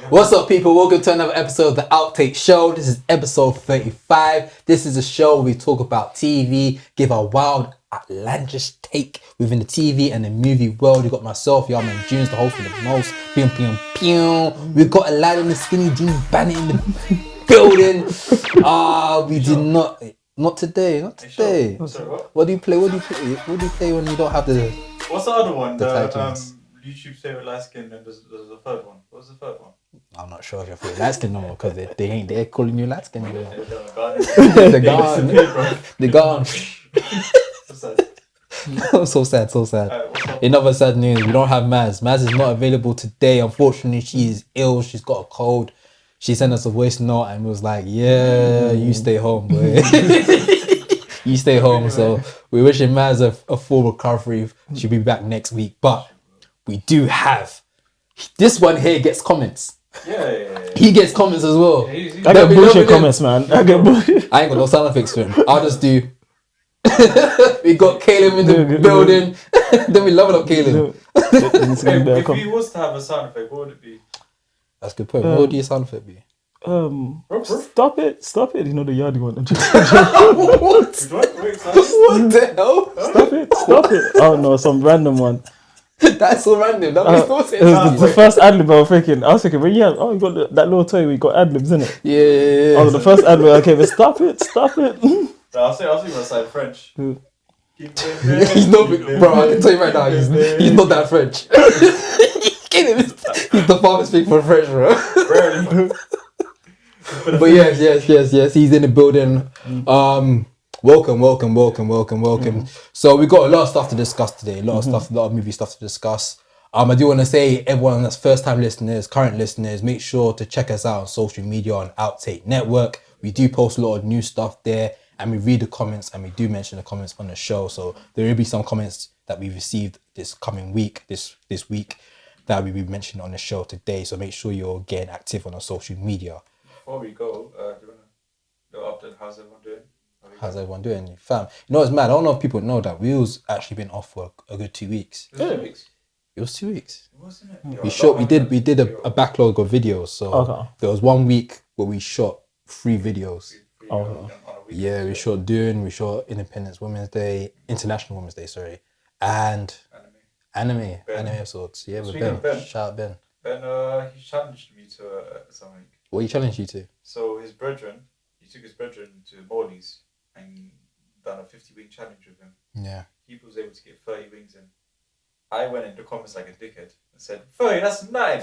What's up, people? Welcome to another episode of the Outtake Show. This is episode 35. This is a show where we talk about TV, give our wild, outlandish take within the TV and the movie world. You got myself, your man Junes, the host with the most. Pew, pew, pew. We got a lad in the skinny jeans bandit in the building. We did not today. Sorry, what? What do you play? What do you play when you don't have the? What's the other one? The titles. YouTube's favorite light skin, and there's a third one. What was the third one? I'm not sure if you're for light skin no more because they ain't there calling you light skin anymore. They're gone. They're gone. So sad. In other sad news, we don't have Maz. Maz is not available today. Unfortunately, she is ill. She's got a cold. She sent us a voice note and was like, "Yeah, you stay home, boy. You stay home." So we're wishing Maz a full recovery. She'll be back next week. But we do have this one here gets comments. Yeah. He gets comments as well. I get bullshit comments, man. I get bullshit. I ain't got no sound effects for him. I'll just do. We got Caleb in the building. Then we level up Caleb. If he was to have a sound effect, what would it be? That's a good point. What would your sound effect be? Stop it. You know the yardie one. What? What the hell? Stop it. Oh no, some random one. That's so random. That makes no sense. The first ad-lib I was thinking, when you got that little toy, we got ad-libs in it. Yeah. Oh, the first ad-lib, okay, but stop it. No, I'll say my side French. He's not, bro. I can tell you right now, he's not that French. He's the farthest thing for French, bro. But yes. He's in the building. Welcome. So we got a lot of stuff to discuss today. A lot of movie stuff to discuss. I do want to say, everyone that's first-time listeners, current listeners, make sure to check us out on social media on Outtake Network. We do post a lot of new stuff there, and we read the comments, and we do mention the comments on the show. So there will be some comments that we received this coming week, this week, that we will be mentioning on the show today. So make sure you're getting active on our social media. Before we go, do you want to go up to how's everyone doing? How's everyone doing? Fam, you know, it's mad. I don't know if people know that Wheels actually been off for a good 2 weeks. It was 2 weeks. It was 2 weeks. Wasn't it? We did a backlog of videos. So there was 1 week where we shot 3 videos. Yeah, we shot Dune, we shot Independence Women's Day, International Women's Day, and anime episodes. Yeah, with Ben. Shout out Ben. Ben, he challenged me to something. What he challenged you to? So he took his brethren to Morley's and done a 50-wing challenge with him. Yeah. He was able to get 30 wings in. I went in the comments like a dickhead and said, 30, that's 9.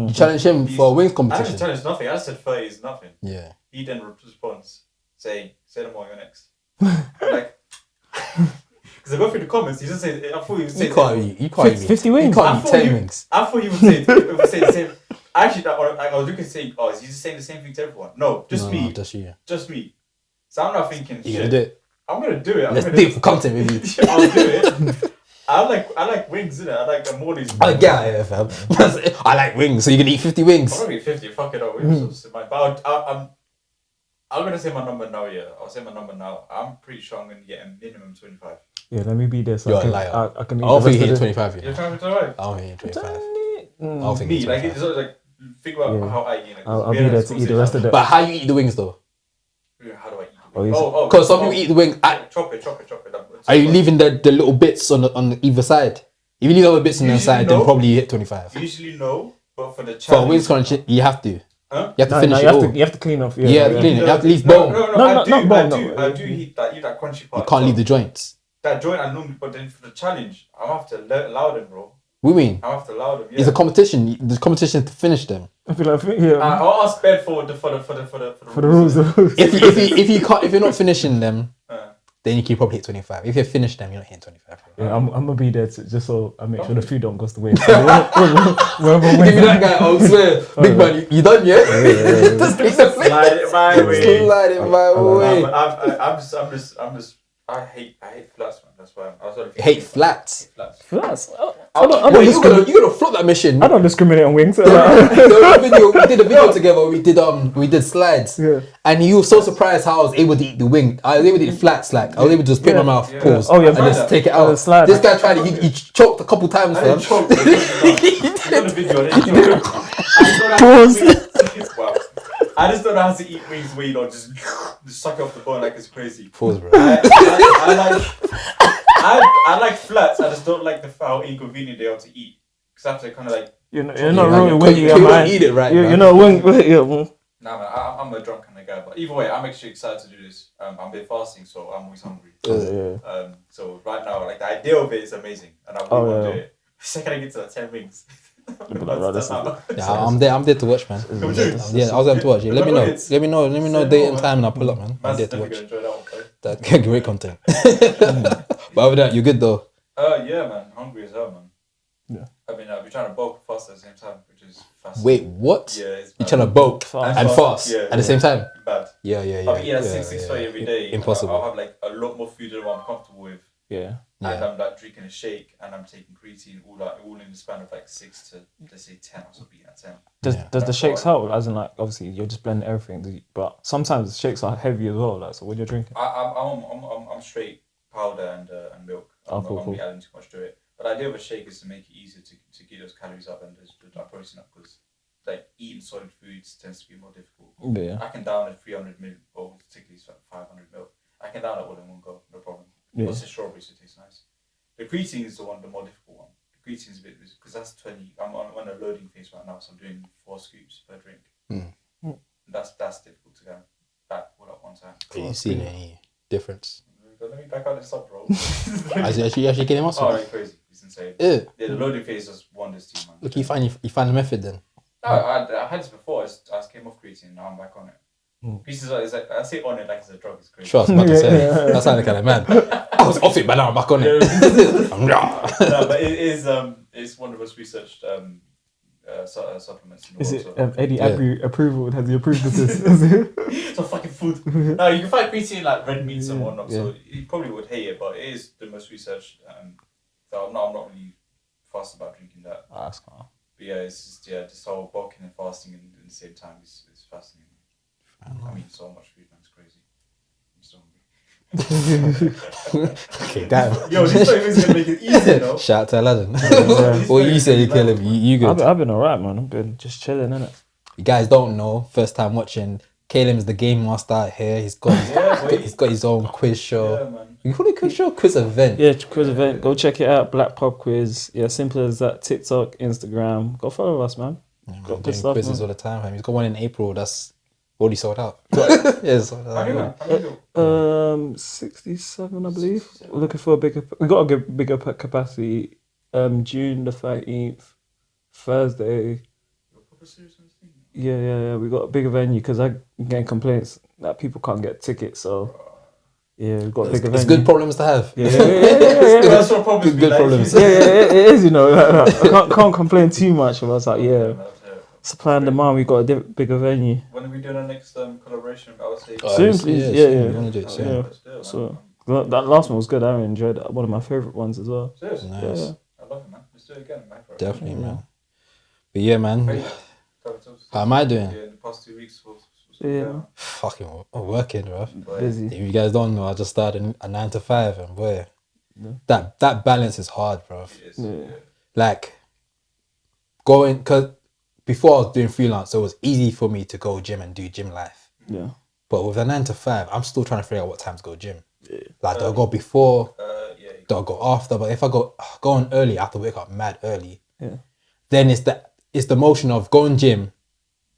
You challenged him for a wings I competition? didn't challenge nothing. I said 30 is nothing. Yeah. He then responds saying, say no more, you're next. I'm like, because I go through the comments, he just said, I thought he would say, you can't 50 wings. You can't eat 10 wings. I thought he would say the same. Actually, I was looking to say, is he just saying the same thing to everyone? No, just me. Just me. So I'm not thinking, you're gonna do it. I'm gonna do it. Let's do it for content, maybe. I'll do it. I like wings, innit? I like Morley's. I get it, fam. I like wings, so you're gonna eat 50 wings. I'm gonna eat 50. Fuck it up. But I'm gonna say my number now. Yeah, I'll say my number now. I'm pretty sure I'm gonna get a minimum 25. Yeah, let me be there. So you're I can, a liar. I can. I don't think you hit 25. You're trying to 25. I don't think you hit 25. I don't think me, it's like it's like think about how I eat. Like, I'll be there to eat the rest of the. But how you eat the wings though? How do I eat? Because some people eat the wing. Chop it. Are you leaving the little bits on either side? If you leave other bits on the side, then probably you hit 25. Usually no, but for the challenge. For a wings crunch, you have to. Huh? You have to finish it all. You have to clean off. Clean it. You have to leave bone. No, I do eat that crunchy part. You can't leave the joints. That joint I normally, but then for the challenge, I'm gonna have to allow them, bro. What do you mean? I have to allow them. Yeah. It's a competition. The competition to finish them. I feel like I'll ask Ben for the rules. If you're not finishing them, then you can probably hit 25. If you finish them, you're not hitting 25. Yeah, I'm gonna be there just so I make sure the food don't goes the way. Give me that guy. I swear, big man, you done yet? Slide it my way. Slide it my way. I'm just I hate flats, man. That's why I was sort of Hate flats. Flats. Wait, you gotta flop that mission. I don't discriminate on wings. We did a video together. We did slides, and you were so surprised how I was able to eat the wing. I was able to eat flats. Like I was able to just put it in my mouth, pause, Oh, yeah, and just take it out. slide. This guy tried it. He choked a couple times. I didn't choke. I done a video. I didn't choke. Pause. Wow. I just don't know how to eat wings where you don't just suck it off the bone like it's crazy. Pause, bro. I like flats. I just don't like how inconvenient they are to eat. Because I have to kind of like. You're not wrong with you can't eat it right. You're not wrong. Nah, man, I'm a drunk kind of guy. But either way, I'm actually excited to do this. I've been fasting, so I'm always hungry. So right now, like the idea of it is amazing, and I really want to do it. The second I get to 10 wings. I'm there to watch, man. I was there to watch. Yeah, let me know date and time, and I'll pull up, man. I'm there to watch. That great content. But other than that, you good though? Yeah, man. Hungry as hell, man. Yeah. I mean, I'll be trying to bulk fast at the same time, which is fascinating. Wait, what? Yeah, it's you're trying to bulk and fast at the same time? Bad. Yeah. I'll be eating at 6:30 every day. Impossible. I'll have like a lot more food than what I'm comfortable with. Yeah. And I'm like drinking a shake and I'm taking creatine all in the span of like 6 to let's say 10. I was being at 10. Does the shakes help? As in, like, obviously you're just blending everything, but sometimes the shakes are heavy as well. Like, so when you're drinking, I'm straight powder and milk. I'm not really adding too much to it. But the idea of a shake is to make it easier to get those calories up and that protein up, because like eating solid foods tends to be more difficult. Yeah. I can down a 300 ml, or particularly 500 ml. I can down it all in one go, no problem. Yeah. Plus the strawberry, so it tastes nice. The creatine is the more difficult one. The creatine is a bit, because that's 20. I'm on a loading phase right now, so I'm doing 4 scoops per drink. That's difficult to go back all at one time. Are you seeing any difference? Let me back out this up, bro. actually getting muscle? Oh, you're crazy. It's insane. Yeah, the loading phase does wonders to you, man. Look, you find the method then. No, I had this before. I just came off creatine. Now I'm back on it. Pieces is like, I say on it like it's a drug. It's crazy. Trust, I'm about to say. That sounded kind of mad. I was off it, but now I'm back on it. No, but it is. It's one of the most researched supplements in the is world. it Eddie approval? Has he approved of this? It's a fucking food. No, you can find creatine in like red meats and whatnot, so you probably would hate it, but it is the most researched. So I'm not really fussed about drinking that. Oh, that's cool. But yeah, it's just this whole bulking and fasting in the same time is fascinating. I mean, so much food, man, it's crazy. I'm so hungry. Okay, damn. Yo, this time is gonna make it easy, though. Shout out to Aladdin. What you said, you kill him. You good? I've been alright, man. I've been just chilling, innit? You guys don't know, first time watching, Caleb is the game master out here. He's got his own quiz show. Yeah, man. You call it quiz show? Quiz event. Yeah, quiz event. Go check it out. Black Pub Quiz. Yeah, simple as that. TikTok, Instagram. Go follow us, man. Yeah, got doing stuff, quizzes man. all the time. Fam. He's got one in April that's already sold out. Yeah, sold out. How many? 67, I believe. We're looking for a bigger. We got a bigger capacity. June the 13th, Thursday. Yeah. We got a bigger venue because I'm getting complaints that people can't get tickets. So yeah, we've got a bigger venue. It's good problems to have. Yeah. That's what problems. Good problems. Yeah, it is. You know, I can't complain too much. I was like, yeah. Supply and demand, we got a bigger venue. When are we doing our next collaboration? I would say soon, please. Yeah. We want to do it soon. So that last one was good. I really enjoyed it. One of my favorite ones as well. Seriously? Nice. Yeah. I love it, man. Let's do it again, man. Definitely, man. But yeah, man. How am I doing? Yeah, in the past 2 weeks. Yeah. Fucking working, bro. Busy. If you guys don't know, I just started a 9 to 5, and boy, that balance is hard, bro. Like going, cause before I was doing freelance, so it was easy for me to go gym and do gym life. Yeah. But with a 9 to 5, I'm still trying to figure out what time to go gym. Yeah. Like, do I go before? Do I go after? But if I go on early, I have to wake up mad early. Yeah. Then it's the motion of going gym,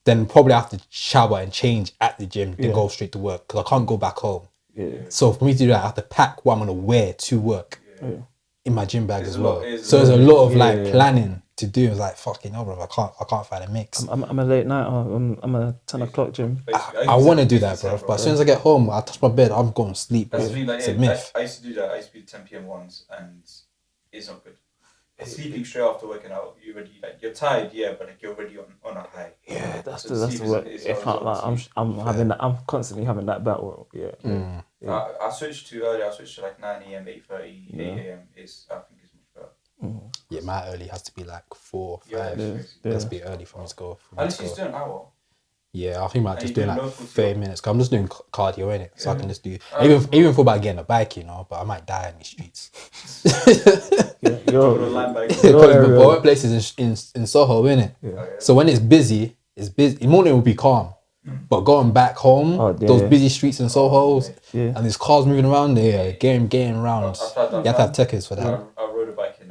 then probably have to shower and change at the gym, then go straight to work because I can't go back home. Yeah. So for me to do that, I have to pack what I'm gonna wear to work in my gym bag as well. So there's a lot of planning to do. It's like fucking hell, bro. I can't find a mix. I'm a late night. I'm a 10 o'clock gym. I want to do that, bro. But as soon as I get home, I touch my bed, I'm going to sleep. That's the thing, it's a myth. I used to do that. I used to be 10 p.m. ones, and it's not good. Sleeping straight after working out, you're tired, but like you're already on a high. Yeah, that's the work. I'm constantly having that battle. Yeah. I switched to early. I switched to like 9 a.m, 8:30, 8 a.m. I think it's much better. Yeah, my early has to be like 4, 5. Yeah, That's a bit early for me to go. At least you still an hour. Yeah, I think I might And just you do do like local 30 to- minutes. Cause I'm just doing cardio in it, so I can just do Yeah. even for about getting a bike, you know. But I might die in the streets. Go to a land bike. Because area. my workplace is in Soho, innit? Yeah. So when it's busy. The morning will be calm, but going back home, those busy streets in Soho, and there's cars moving around there, getting around. I've tried that. You have to have techers for that. I rode a bike in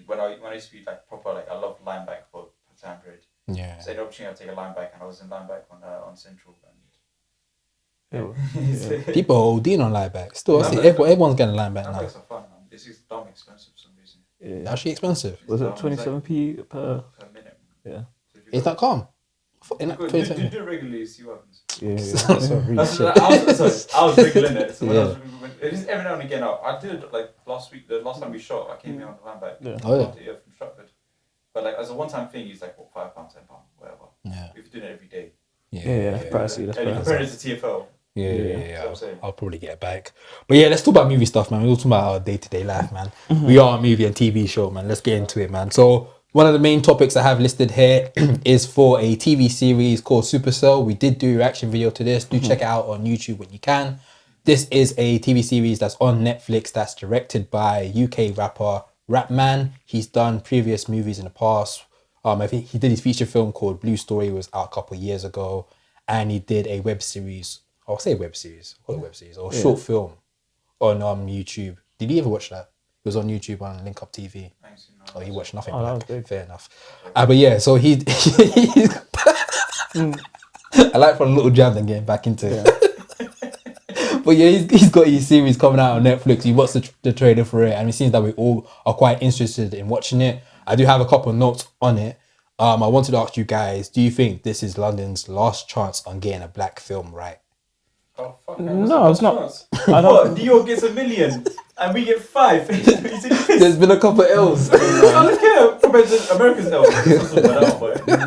when I used to be like proper, like I love line bike for Sandridge. Yeah. So the opportunity to take a line bike, and I was in line bike on Central. People are ODing on line back. Still, I see everyone's getting a line back Line now. bikes are fun, man. It's just dumb expensive for some reason. Yeah. Actually expensive. Was it It's like 27p per? per minute. Yeah. So if you Is go- that calm? In do, that do, 27? do it regularly, see what happens. Yeah. I was regular in it. So when Yeah. I was, it is every now and again. I did it like last week. The last time we shot, I came here on the line bike. Yeah. Oh, yeah. From Stratford. But like as a one-time thing, it's like what, £5, £10, whatever. Yeah. If you're doing it every day. Yeah, that's pricey. That's And you pricey. compare it to TFL. Yeah. what I'm saying. I'll probably get a bike. But yeah, let's talk about movie stuff, man. We're talking about our day-to-day life, man. We are a movie and TV show, man. Let's get into it, man. So one of the main topics I have listed here is for a TV series called Supacell. We did do a reaction video to this. Do check it out on YouTube when you can. This is a TV series that's on Netflix that's directed by UK rapper Rapman. He's done previous movies in the past. I think he did his feature film called Blue Story, was out a couple of years ago. And he did a web series. I'll say web series. Call it web series. Or short film on YouTube. Did you ever watch that? It was on YouTube on Link Up TV. Oh, you watched nothing. Oh, that was Black. big. Fair enough. But yeah, so I like for a little jab and getting back into it. But yeah, he's got his series coming out on Netflix. You watched the trailer for it, and it seems that we all are quite interested in watching it. I do have a couple of notes on it. I wanted to ask you guys, do you think this is London's last chance on getting a black film right? Oh, fuck, No, it's not. I don't. New York gets 1 million and we get 5. There's been a couple of L's. I don't care compared to America's L.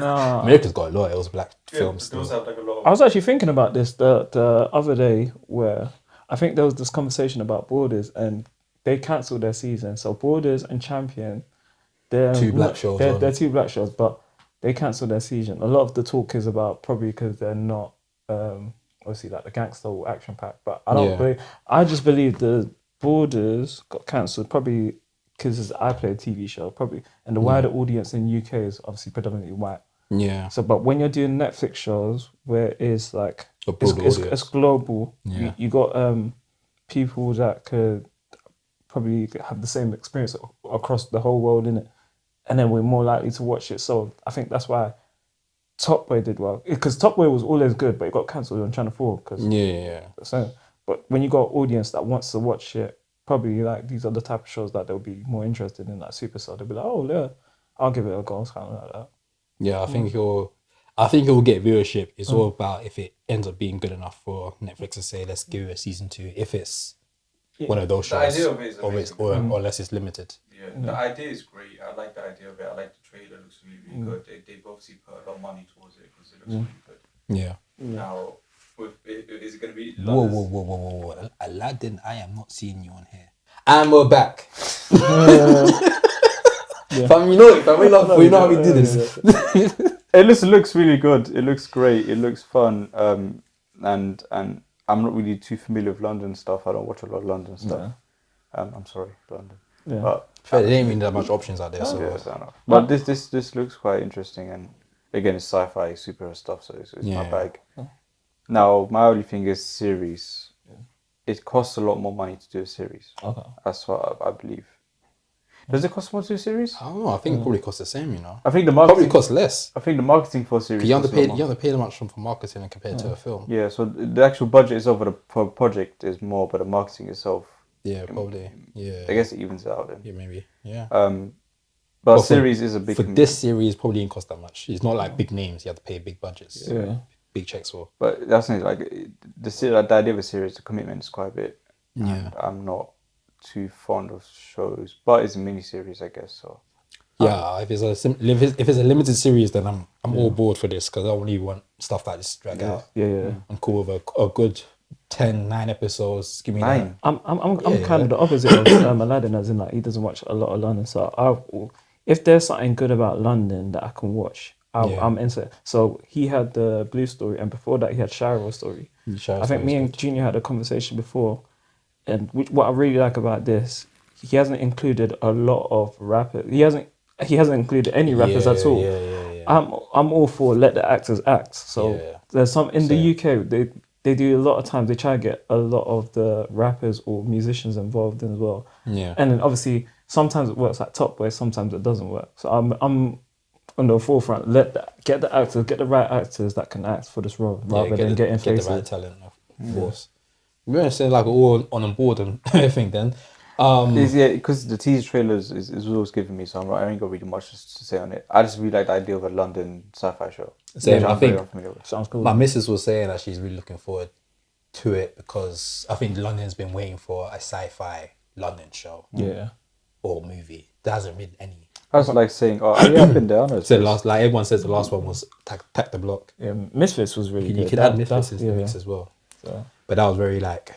Nah. America's got a lot of L's black films. They also have like a lot I of. was actually thinking about this the other day where I think there was this conversation about Borders and they cancelled their season. So Borders and Champion, they're Two black shows on. They're two black shows, but they cancelled their season. A lot of the talk is about probably because they're not obviously like the gangster or action pack. But I don't believe. I just believe the Borders got cancelled probably because I play a TV show probably, and the wider audience in UK is obviously predominantly white. Yeah. So, but when you're doing Netflix shows where it's like A broad it's audience. global, Yeah. you got people that could probably have the same experience across the whole world in it, and then we're more likely to watch it. So I think that's why Top Boy did well, because Top Boy was always good, but it got cancelled on Channel 4 because Yeah. so. But when you got an audience that wants to watch it, probably like these are the type of shows that they'll be more interested in, like Supercell. They'll be like, oh yeah, I'll give it a go, kind of like that. Yeah, I think it'll get viewership. It's all about if it ends up being good enough for Netflix to say, let's give it a season 2. If it's one of those The shows, idea of it is amazing. or unless it's limited. Yeah, the idea is great. I like the idea of it. I like the trailer. It looks really good. They've obviously put a lot of money towards it because it looks really good. Yeah. Now, is it going to be? Whoa. Aladdin, I am not seeing you on here. And we're back. Fam, you know it, fam. We know how we do this. It looks really good. It looks great. It looks fun. And I'm not really too familiar with London stuff. I don't watch a lot of London stuff. I'm sorry, London. Yeah. But Fair, there ain't really that much options out there. So yeah, fair enough. But this looks quite interesting, and again, it's sci-fi superhero stuff, so it's my bag. Now, my only thing is series. It costs a lot more money to do a series. Okay. That's what I believe. Does it cost more to do a series? I don't know. I think it probably costs the same. You know, I think the probably marketing costs less. I think the marketing for a series. You have to costs a pay. lot You more. have to pay that much for marketing and compared to a film. Yeah, so the actual budget is over the project is more, but the marketing itself, Yeah, probably. Yeah. I guess it evens it out then. Yeah, maybe. Yeah. But But a series is a big. For this series, probably didn't cost that much. It's not like big names. You have to pay big budgets. Yeah. Big checks for. But that's not like the idea of a series. The commitment is quite a bit. Yeah. And I'm not too fond of shows, but it's a mini series, I guess. So Yeah, if it's a limited series, then I'm all board for this because I only want stuff like this to drag out. Yeah. I'm cool with a good 9 episodes. Give me 9. I'm Yeah. kind of the opposite of Aladdin, as in like he doesn't watch a lot of London. So if there's something good about London that I can watch, I'm into it. So he had the Blue Story, and before that he had Shiro Story. I think me and Junior had a conversation before, and what I really like about this, he hasn't included a lot of rappers. He hasn't included any rappers at all. Yeah. I'm all for let the actors act. So there's some in the UK they do a lot of times they try to get a lot of the rappers or musicians involved as well. Yeah. And then obviously sometimes it works like Top Boy, sometimes it doesn't work. So I'm on the forefront. Get the actors, get the right actors that can act for this role rather than getting faces. Get the right talent, of course. We're gonna say like all on board and everything then. Because the teaser trailers is always giving me, so I ain't got really much to say on it. I just really like the idea of a London sci-fi show. Same, I think sounds cool. My missus was saying that she's really looking forward to it because I think London's been waiting for a sci-fi London show. Yeah. Or movie. There hasn't been any. I was like saying, I've been there. So like everyone says the last one was Tack the Block. Yeah, Misfits was really good. You could add Misfits in the mix as well. So. But that was very like,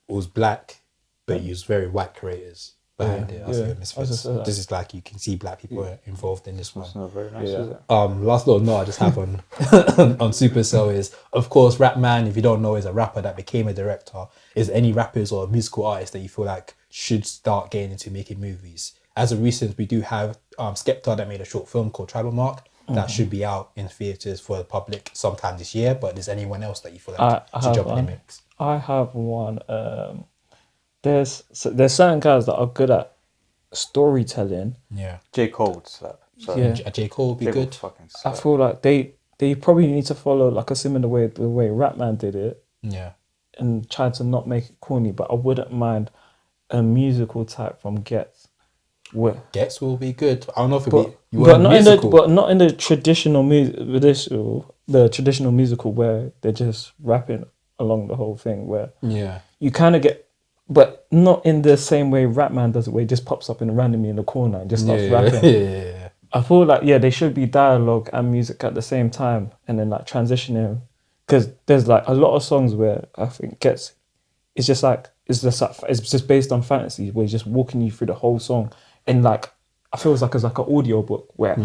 it was black, but used very white creators behind it. I see Misfits. This is like you can see black people involved in this one. That's not very nice, is it? Last little note I just have on on Supercell is, of course, Rapman, if you don't know, is a rapper that became a director. Is any rappers or musical artists that you feel like should start getting into making movies? As of recent, we do have Skepta that made a short film called Tribal Mark that should be out in theatres for the public sometime this year. But is anyone else that you feel like should jump in the mix? I have one. There's certain guys that are good at storytelling. Yeah. J. Cole would slap. Yeah. J. Cole would be good. I feel like they probably need to follow like a similar way the way Rapman did it. Yeah. And try to not make it corny, but I wouldn't mind a musical type from Gets. Gets will be good. I don't know if it but not in the traditional musical where they're just rapping along the whole thing. Where you kind of get, but not in the same way Rapman does it, where he just pops up randomly in the corner and just starts rapping. I feel like they should be dialogue and music at the same time, and then like transitioning, because there's like a lot of songs where I think Gets, it's just based on fantasy where he's just walking you through the whole song. And like, I feel it's like an audio book where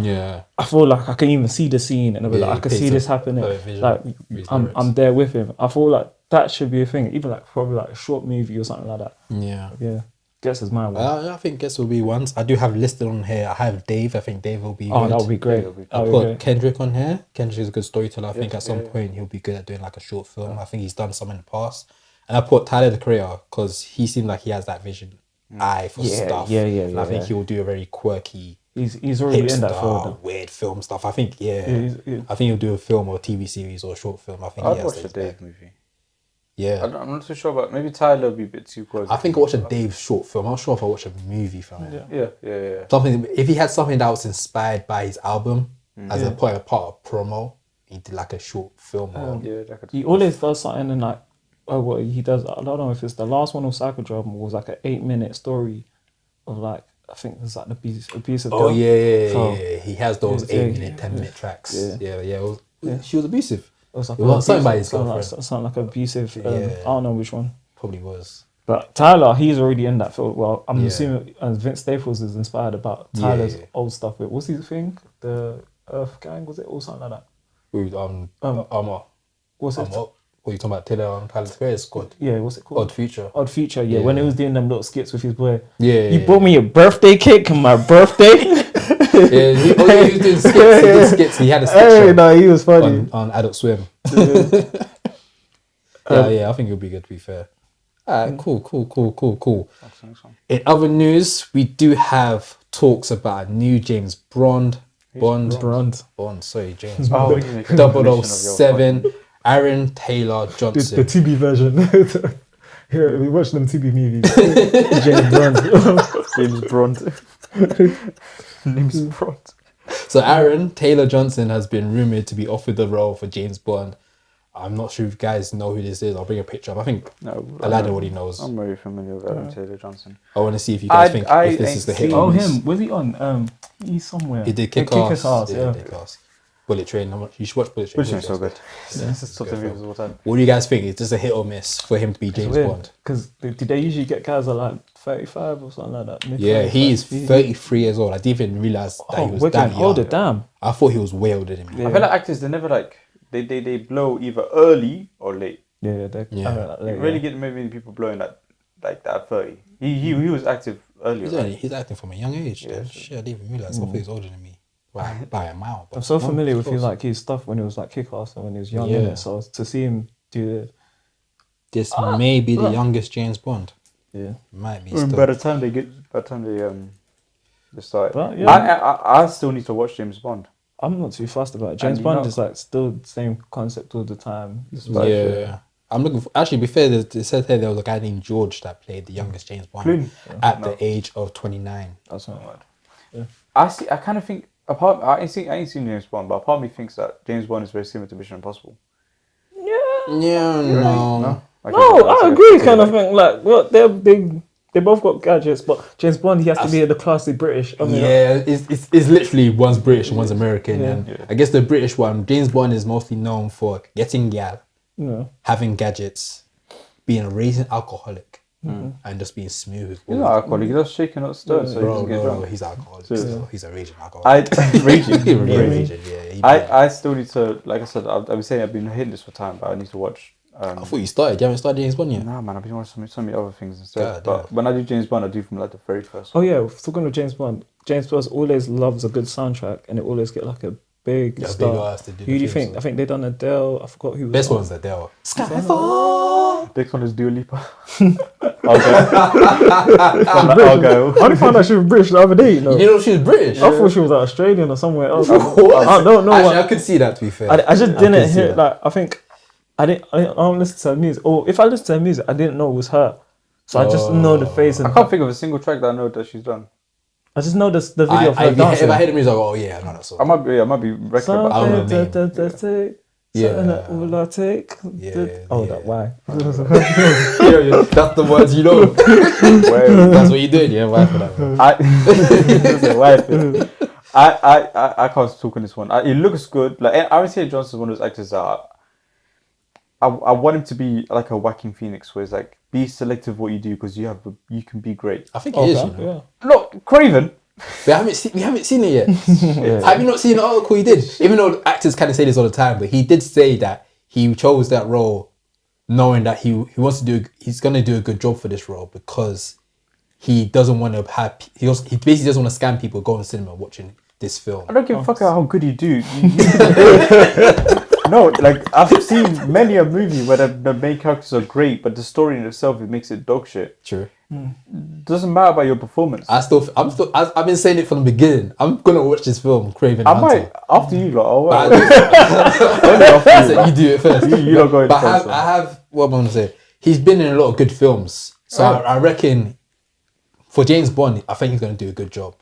I feel like I can even see the scene and I can see this happening. Like I'm there with him. I feel like that should be a thing. Even like probably like a short movie or something like that. Yeah. Gets is my one. I think Gets will be ones. I do have listed on here. I have Dave. I think Dave will be. Oh, that would be great. I put Kendrick on here. Kendrick is a good storyteller. I think at some point he'll be good at doing like a short film. I think he's done some in the past. And I put Tyler the Creator because he seemed like he has that vision. Eye for stuff. And I think he will do a very quirky. He's already in that film. Weird film stuff. I think I think he'll do a film or a TV series or a short film. I think I'd watch the Dave movie. Yeah, I'm not too sure, but maybe Tyler would be a bit too close. I think I watch a Dave short film. I'm not sure if I watch a movie from it. Yeah. Something if he had something that was inspired by his album as a part of promo, he did like a short film. He always does something and like. Oh, what he does, I don't know if it's the last one or Psychodrama was like an 8-minute story of like, I think it's like the abusive girl. Oh, yeah. He has those 8-minute, 10-minute tracks. She was abusive. It was like something by his girlfriend. Something like abusive. I don't know which one. Probably was. But Tyler, he's already in that film. Well, I'm assuming Vince Staples is inspired about Tyler's old stuff. What's his thing? The Earth Gang, was it? Or something like that? What's it? What are you talking about? Tyler Square's squad? Yeah, what's it called? Odd Future, yeah. When he was doing them little skits with his boy. He bought me a birthday cake on my birthday. He was doing skits. He did skits. He had a skit show. No, he was funny. On Adult Swim. I think it'll be good, to be fair. Alright, cool. In other news, we do have talks about a new James Bond. Sorry, James Bond. 007. Aaron Taylor Johnson. The TV version. Here, we watched them TV movies. James Bond. Name's Bond. So Aaron Taylor Johnson has been rumoured to be offered the role for James Bond. I'm not sure if you guys know who this is. I'll bring a picture up. I think Aladdin already knows. I'm very familiar with Aaron Taylor Johnson. I want to see if you guys think if this is the hit. Oh, him. Was he on? He's somewhere. He did Kick-Ass. Yeah. Kick-Ass. Bullet Train. You should watch Bullet Train. Bullet Train's so good. This is top 10 movies of all time. What do you guys think? Is this a hit or miss for him to be James Bond? Because did they usually get guys at like 35 or something like that? Yeah, he's 33 years old. I didn't even realize that he was that young. Older, damn. I thought he was way older than me. I feel like actors, they never like, they blow either early or late. Yeah. You really get many people blowing like that at 30. He was active earlier. He's acting from a young age. Yeah, shit, I didn't even realize. I thought he was older than me by a mile. I'm so familiar with his stuff when he was like Kick-Ass and when he was young. Yeah. So to see him do this may be the youngest James Bond. Yeah, might be. By the time they start, but, yeah. I still need to watch James Bond. I'm not too fussed about it. James Bond is like still the same concept all the time. Yeah. I'm looking for, actually, be fair, it said here there was a guy named George that played the youngest James Bond at the age of 29. That's not bad. Yeah. I kind of think, I ain't seen James Bond, but a part of me thinks that James Bond is very similar to Mission Impossible. Yeah, no. I agree, kind of thing. Like, well, they both got gadgets, but James Bond, he has to be the classy British. It's literally one's British and one's American. And I guess the British one, James Bond is mostly known for getting gal, having gadgets, being a raging alcoholic, and just being smooth. He's not alcoholic, he's just shaking up stirred, so he doesn't get drunk. He's alcoholic still. He's a raging alcoholic. I still need to, like I said, I've been saying I've been hitting this for time, but I need to watch. I thought you started. You haven't started James Bond yet? Nah, man, I've been watching so many other things instead. But when I do James Bond, I do from like the very first one. Oh yeah, talking of James Bond always loves a good soundtrack, and it always get like a big star. Who do you think? I think they done Adele. I forgot who was best one's Adele. Skyfall. Next one is Dua Lipa. I'll go. I only found out she was British the other day. You didn't know she was British? I thought she was Australian or somewhere else. I don't know. Actually, I could see that, to be fair. I just didn't hear, like, I think I don't listen to her music. Or if I listen to her music, I didn't know it was her. So I just know the face. And I can't think of a single track that I know that she's done. I just know the video of her dancing. If I hear the music, I go, oh yeah, I know that song. I might be wrecking, but I don't know the name. Will I take? That why? That's the words you know. That's what you did, yeah. Why for that? I can't talk on this one. It looks good. Like I would say Johnson's one of those actors that I want him to be like a Joaquin Phoenix, where it's like be selective what you do because you can be great. I think he is. You know? No, Craven. We haven't seen it yet. Have you not seen the article he did? Even though actors kind of say this all the time, but he did say that he chose that role knowing that he wants to he's going to do a good job for this role because he doesn't want to have, he basically doesn't want to scam people going to cinema watching this film. I don't give a fuck how good you do. No, like I've seen many a movie where the main characters are great, but the story in itself, it makes it dog shit. True. Doesn't matter about your performance. I've been saying it from the beginning. I'm gonna watch this film, Craven. I might after you lot. You do it first. You don't go. But I have what I'm gonna say. He's been in a lot of good films, so I reckon for James Bond, I think he's gonna do a good job.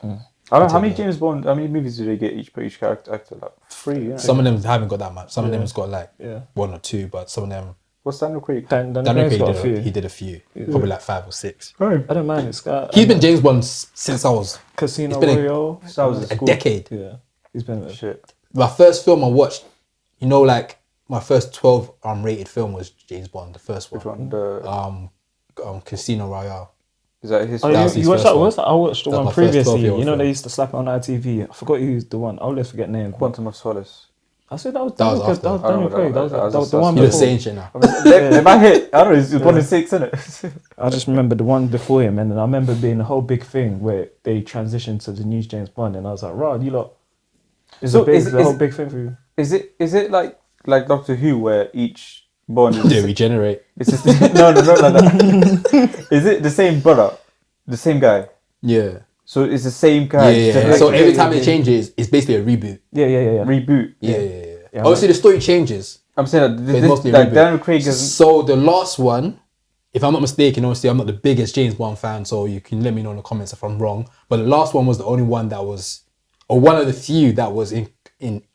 How many movies do they get each character? Like 3. Yeah. Some of them haven't got that much. Some of them has got like 1 or 2, but some of them. What's Daniel Craig? Daniel Craig he did a few, probably like 5 or 6. I don't mind it. He's been James Bond since I was Casino Royale. That was a decade. Yeah, he's been shit. My first film I watched, like my first 12 rated film was James Bond, the first one. Which one? The Casino Royale. Is that his? You watched that? What's that? I watched the one previously. You know they used to slap it on ITV. I forgot who's the one. I always forget name. Quantum of Solace. I said that was Daniel Craig. That was the one before. You're saying shit now. In my head, I don't know. It's 1 in 6, isn't it? I just remember the one before him, and then I remember being a whole big thing where they transitioned to the new James Bond, and I was like, "Rod, you lot." It's a whole big thing for you. Is it like Doctor Who, where each Bond is regenerate? It's just, no, not like that. Is it the same brother, the same guy? Yeah. So it's the same guy. Yeah. So every time it changes, it's basically a reboot. Yeah. Reboot. Yeah. Obviously, the story changes. I'm saying that Daniel Craig is. So the last one, if I'm not mistaken, obviously I'm not the biggest James Bond fan, so you can let me know in the comments if I'm wrong. But the last one was the only one that was, or one of the few that was in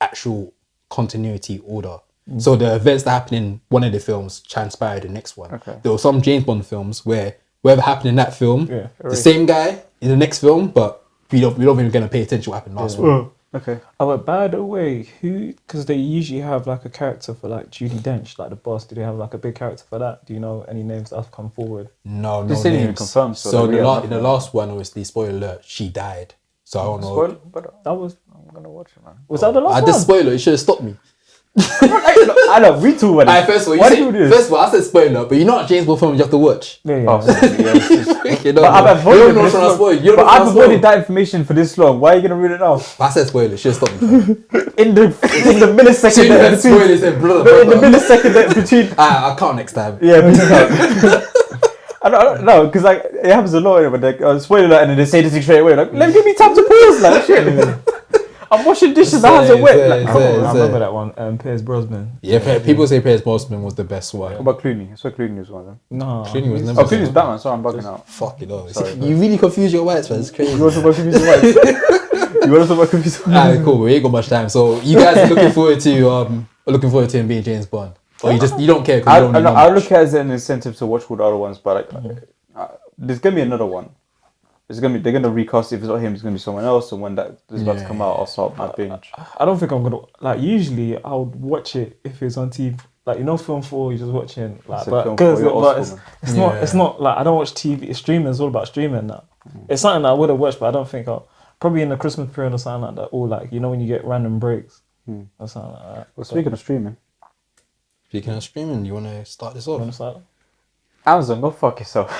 actual continuity order. So the events that happened in one of the films transpired in the next one. Okay. There were some James Bond films where whatever happened in that film, the same guy in the next film, but we don't even gonna pay attention to what happened last one. Okay. Oh, but by the way, because they usually have like a character for like Judi Dench, like the boss. Do they have like a big character for that? Do you know any names that have come forward? No This isn't even names. confirmed, so So we the have in nothing the on last one, obviously, spoiler alert, she died. So I don't know. Spoiler, but That was I'm gonna watch it, man. that the last I one? did spoiler. You should have stopped me. I know, we too. Alright, first of all, Why did you do this? first of all, I said spoiler, but you know what James Bond film you have to watch. Yeah, Oh, sorry, yeah, it's just- You know, But I've avoided you don't know this what I'm long. spoil. You don't But know what I've I'm avoided spoil. that information for this long. Why are you gonna read it now? I said spoiler. Should have stopped me. In the millisecond Shouldn't that have between. spoiled it. Brother, But in the brother. millisecond that between. I can't next time. Yeah, I don't know, because like it happens a lot. But like spoiler alert, and then they say this thing straight away. Like, let me give me time to pause. Like, shit. I'm washing dishes. My hands are wet. Like, I remember that one. Pierce Brosnan. Yeah, people say Pierce Brosnan was the best one. What about Clooney? I saw Clooney was one of them. No, Clooney was never. Oh, Clooney's Batman. Sorry, I'm bugging out. Fuck it all. Sorry, You really confuse your words, man. It's crazy. You want to talk about Confused Whites? You want to talk about Confused Whites? Alright, cool. We ain't got much time. So you guys are looking forward to him being James Bond, or you don't care because you don't know I much? look at it as an incentive to watch all the other ones, but like, there's gonna be another one. They're gonna recast it. If it's not him, it's gonna be someone else. And when that is about to come out, I'll start my binge. I don't think I'm gonna like. Usually, I would watch it if it's on TV. Like Film 4, you're just watching. Like, It's a but film because for your Oscar, it's not. It's not like I don't watch TV. It's streaming. It's all about streaming now. It's something that I would have watched, but I don't think I'll probably in the Christmas period or something like that. Or like when you get random breaks or something like that. Well, speaking of streaming, Speaking of streaming, you want to start this off? Amazon, go fuck yourself.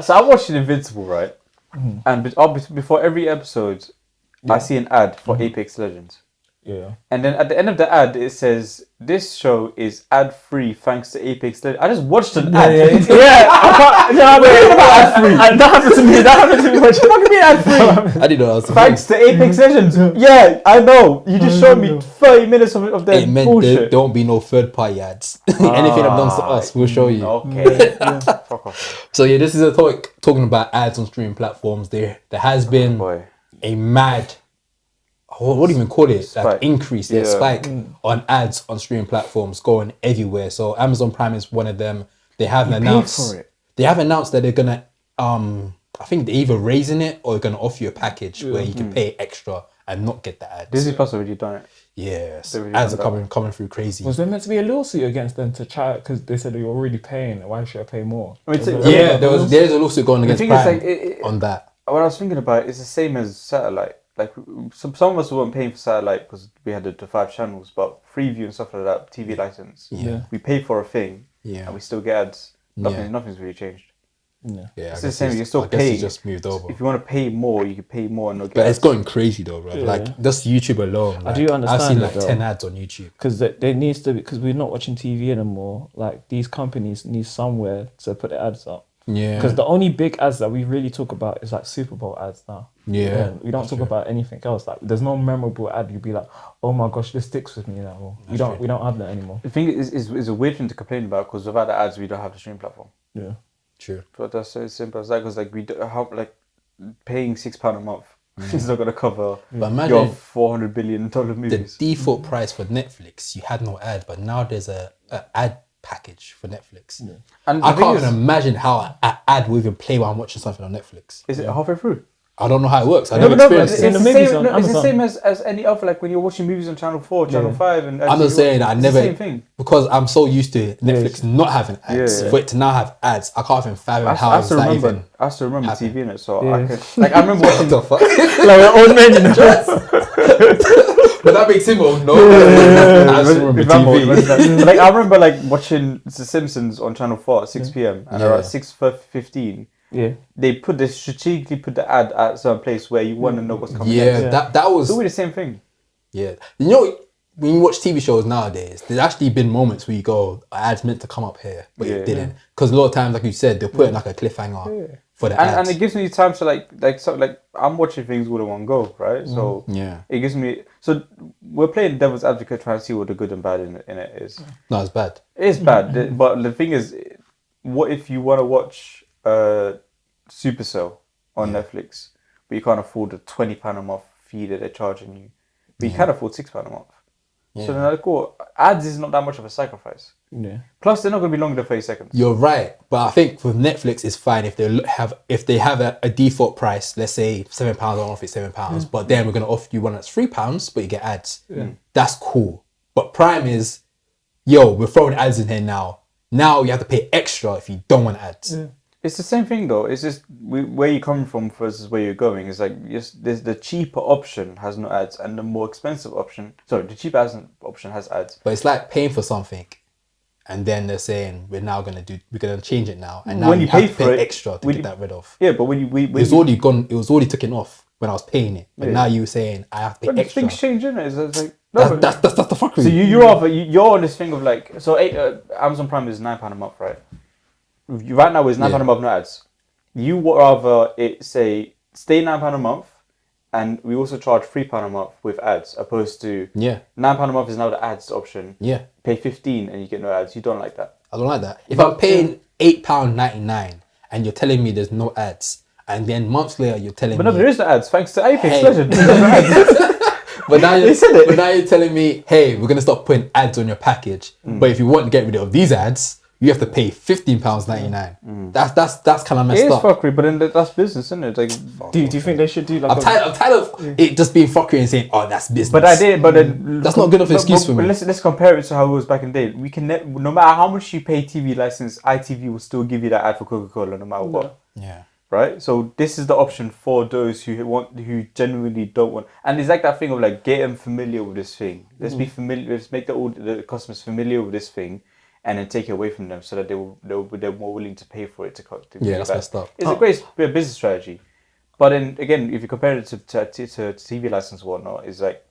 So I'm watching Invincible, right? And before every episode, I see an ad for Apex Legends. Yeah. And then at the end of the ad, it says, "This show is ad-free thanks to Apex Legends." I just watched an ad. That happened to me. That happened to me. What do you mean ad-free? I didn't know that was the Thanks to Apex Legends. Yeah, I know. You just showed me 30 minutes of thing. It that meant bullshit. there won't be no third-party ads. Anything that belongs to us, we'll show you. Okay. Fuck off. So yeah, this is a talking about ads on streaming platforms. There has been Boy. a mad, what do you even call it? Spike. Like increase, Yeah. spike on ads on streaming platforms going everywhere. So Amazon Prime is one of them. They haven't announced. for it. They have announced that they're gonna. I think they're either raising it or they're gonna offer you a package where you can pay extra and not get the ads. Disney Plus already done it. Yes, They've already ads are done coming through crazy. Was there meant to be a lawsuit against them to try because they said they were already paying? Why should I pay more? I mean, Yeah, there's a lawsuit going against thing is, Prime like, on that. What I was thinking about is the same as satellite. Like some of us weren't paying for satellite because we had the 5 channels, but Freeview and stuff like that, TV license. Yeah. We pay for a thing, Yeah. and we still get ads. Yeah. Nothing's really changed. Yeah. Yeah, It's the same. You're still I guess paying. it's just moved over. If you want to pay more, you can pay more and not get But ads. it's going crazy though, bro. Yeah. Like just YouTube alone. Like, do understand I've seen it, like though. 10 ads on YouTube. Because there needs to be, because we're not watching TV anymore. Like these companies need somewhere to put the ads up. Yeah. Because the only big ads that we really talk about is like Super Bowl ads now. Yeah, We don't talk about anything else. Like there's no memorable ad you'd be like, oh my gosh, this sticks with me now. We don't have that anymore. The thing is a weird thing to complain about because without the ads, we don't have the stream platform. Yeah. True. But that's so simple as that because like we don't have like paying £6 a month. It's not gonna cover But your imagine $400 billion the movies. default price for Netflix. You had no ad, but now there's a ad package for Netflix. And I the thing can't is, even imagine how an ad will even play while I'm watching something on Netflix. is it halfway through? I don't know how it works. I No, never but experienced it's it. in the the movies same. on No, it's the Amazon. same as any other. Like when you're watching movies on Channel 4, Channel 5, and I'm not saying that I it's never, the same thing. because I'm so used to Netflix not having ads. Yeah. For it to now have ads, I can't even fathom I how have it's to that remember. even. I have to remember happen. TV in it, so Yeah. I can. Like I remember watching. What the fuck? Like an old man, you know. But that makes him old. No, I just remember TV. Like I remember like watching The Simpsons on Channel 4 at 6 p.m. and around 6:15. Yeah. They strategically put the ad at some place where you want to know what's coming Yeah, next. that was. It's always the same thing. Yeah, you know, when you watch TV shows nowadays, there's actually been moments where you go, ads meant to come up here, but Yeah. it didn't. Because a lot of times, like you said, they'll put in like a cliffhanger for the And ads. it gives me time to like I'm watching things all in one go, right? So Yeah, it gives me we're playing devil's advocate trying to see what the good and bad in it is. no, it's bad. It is bad, but the thing is, what if you want to watch Supercell on Netflix, but you can't afford the £20 a month fee that they're charging you, but you can afford £6 a month. So then like, cool, ads is not that much of a sacrifice. Yeah. Plus, they're not going to be longer than 30 seconds. You're right, but I think with Netflix it's fine if they have a default price. Let's say £7 on off it's £7, but then we're gonna offer you one that's £3, but you get ads. That's cool. But Prime is, we're throwing ads in here now. Now you have to pay extra if you don't want ads. Yeah. It's the same thing though. It's just where you're coming from versus where you're going. It's like there's the cheaper option has no ads, and the more expensive option. Sorry, the cheaper option has ads. But it's like paying for something, and then they're saying we're gonna change it now, and now when you pay have to for pay it, extra to get that rid of. Yeah, but when It was already gone. It was already taken off when I was paying it, but now you were saying I have to pay when extra. things change, isn't it? It's like no, That's the fuckery. so you're on this thing of like Amazon Prime is £9 a month, right? Right now it's £9 a month, no ads. You would rather it stay £9 a month, and we also charge £3 a month with ads, opposed to £9 a month is now the ads option. Yeah, Pay 15 and you get no ads. You don't like that. I don't like that. If I'm paying £8.99 and you're telling me there's no ads, and then months later you're telling me, But no, there is no ads thanks to Apex Hey. Legends. but now They said it. but now you're telling me, hey, we're gonna stop putting ads on your package. But if you want to get rid of these ads, you have to pay £15.99. That's kind of It messed is up. fuckery, but then that's business, isn't it? Like, Do you think they should do like? I'm tired of it just being fuckery and saying, oh, that's business. but I did. But then That's not good enough excuse for me. Let's compare it to how it was back in the day. We can no matter how much you pay TV license, ITV will still give you that ad for Coca-Cola no matter what. Yeah. Right, so this is the option for those who genuinely don't want, and it's like that thing of like get them familiar with this thing. Let's be familiar. Let's make the customers familiar with this thing, and then take it away from them so that they're more willing to pay for it to That's messed up. It's a great business strategy, but then again, if you compare it to TV license or whatnot, it's like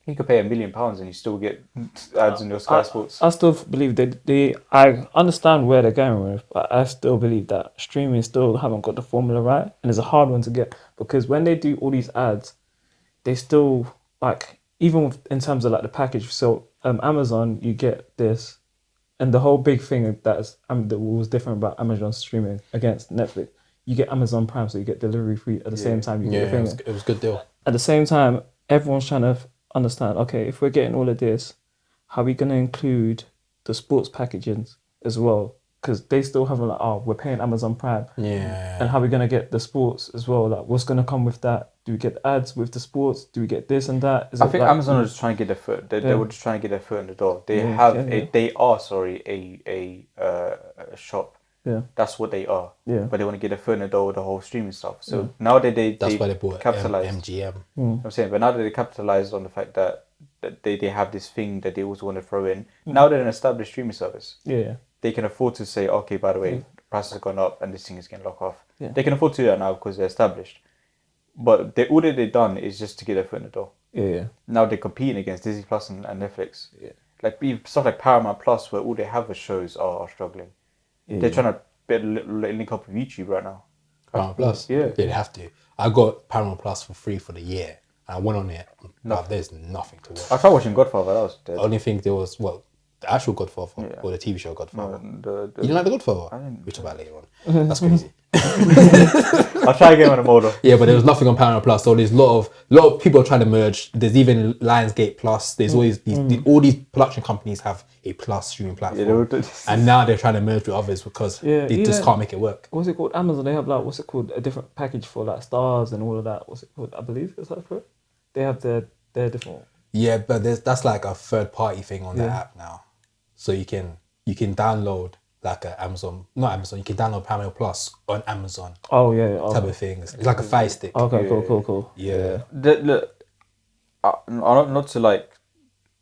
you could pay £1 million and you still get ads in your Sky Sports. I still believe that I understand where they're going with, but I still believe that streaming still haven't got the formula right, and it's a hard one to get, because when they do all these ads, they still like, even in terms of like the package. So Amazon, you get this, and the whole big thing that was different about Amazon streaming against Netflix, you get Amazon Prime, so you get delivery free at the same time. You get the thing. It was a good deal. At the same time, everyone's trying to understand, okay, if we're getting all of this, how are we going to include the sports packagings as well? Because they still haven't like, we're paying Amazon Prime. Yeah. And how are we going to get the sports as well? Like, what's going to come with that? Do we get ads with the sports? Do we get this and that? I think Amazon is trying to get their foot. They were just trying to get their foot in the door. They are a shop. Yeah. That's what they are. Yeah. But they want to get their foot in the door with the whole streaming stuff. So now that that's why they bought capitalized. MGM. I'm saying, but now that they capitalized on the fact that they have this thing that they also want to throw in. Now they're an established streaming service. Yeah. They can afford to say, okay, by the way, the prices have gone up and this thing is getting locked off. Yeah. They can afford to do that now because they're established. But all that they've done is just to get their foot in the door. Yeah. Now they're competing against Disney Plus and Netflix. Yeah. Like stuff like Paramount Plus, where all they have as shows are struggling. Yeah. They're trying to link up with YouTube right now. Paramount Plus. Yeah. They have to. I got Paramount Plus for free for the year. I went on it. But there's nothing to watch. I tried watching Godfather. That was dead. The only thing there was, the actual Godfather or the TV show Godfather. No, You didn't like the Godfather? I didn't. We'll talk about it later on. That's crazy. I'll try again when I'm older. Yeah, but there was nothing on Paramount Plus. So there's a lot of people are trying to merge. There's even Lionsgate Plus. There's always all these production companies have a Plus streaming platform, and now they're trying to merge with others because they just can't make it work. What's it called? Amazon, they have like, what's it called? A different package for like stars and all of that. What's it called? I believe, is that correct? They have their different. Yeah, but that's like a third party thing on the app now. So you can download like a you can download Paramount Plus on Amazon. Oh yeah, type of things. It's like a Fire Stick. Okay, cool. Yeah. Look, not to like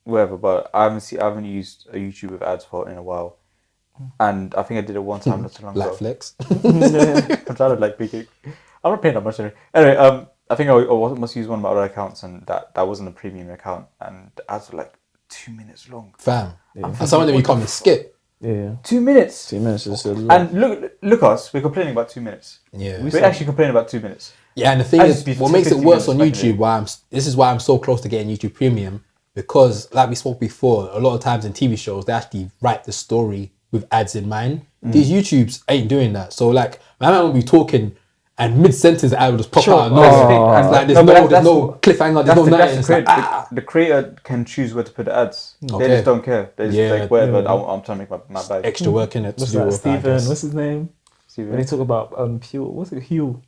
whatever, but I haven't used a YouTube with ads for in a while, and I think I did it one time not too long ago. Like Flex. I'm trying to like peek. I'm not paying that much anyway. I think I must use one of my other accounts, and that wasn't a premium account, and the ads were like 2 minutes long. Fam. And some of them you come and skip. Yeah. 2 minutes. 2 minutes is a lot. And look us, we're complaining about 2 minutes. Yeah. We're actually complaining about 2 minutes. Yeah, and the thing is, what makes it worse on YouTube, this is why I'm so close to getting YouTube Premium, because like we spoke before, a lot of times in TV shows, they actually write the story with ads in mind. These YouTubes ain't doing that. So like, my man will be talking and mid-sentence the ad will just pop Sure. out of nowhere. Oh. It's like No, there's but no cliffhanger, there's That's no the, nothing. that's It's like, the creator can choose where to put the ads. They Okay. just don't care. They just like whatever. Yeah. I'm trying to make my bag. extra work in it to What's do that? with that, I Stephen, guess. what's his name? When he talk about Hugh, what's it? Hugh,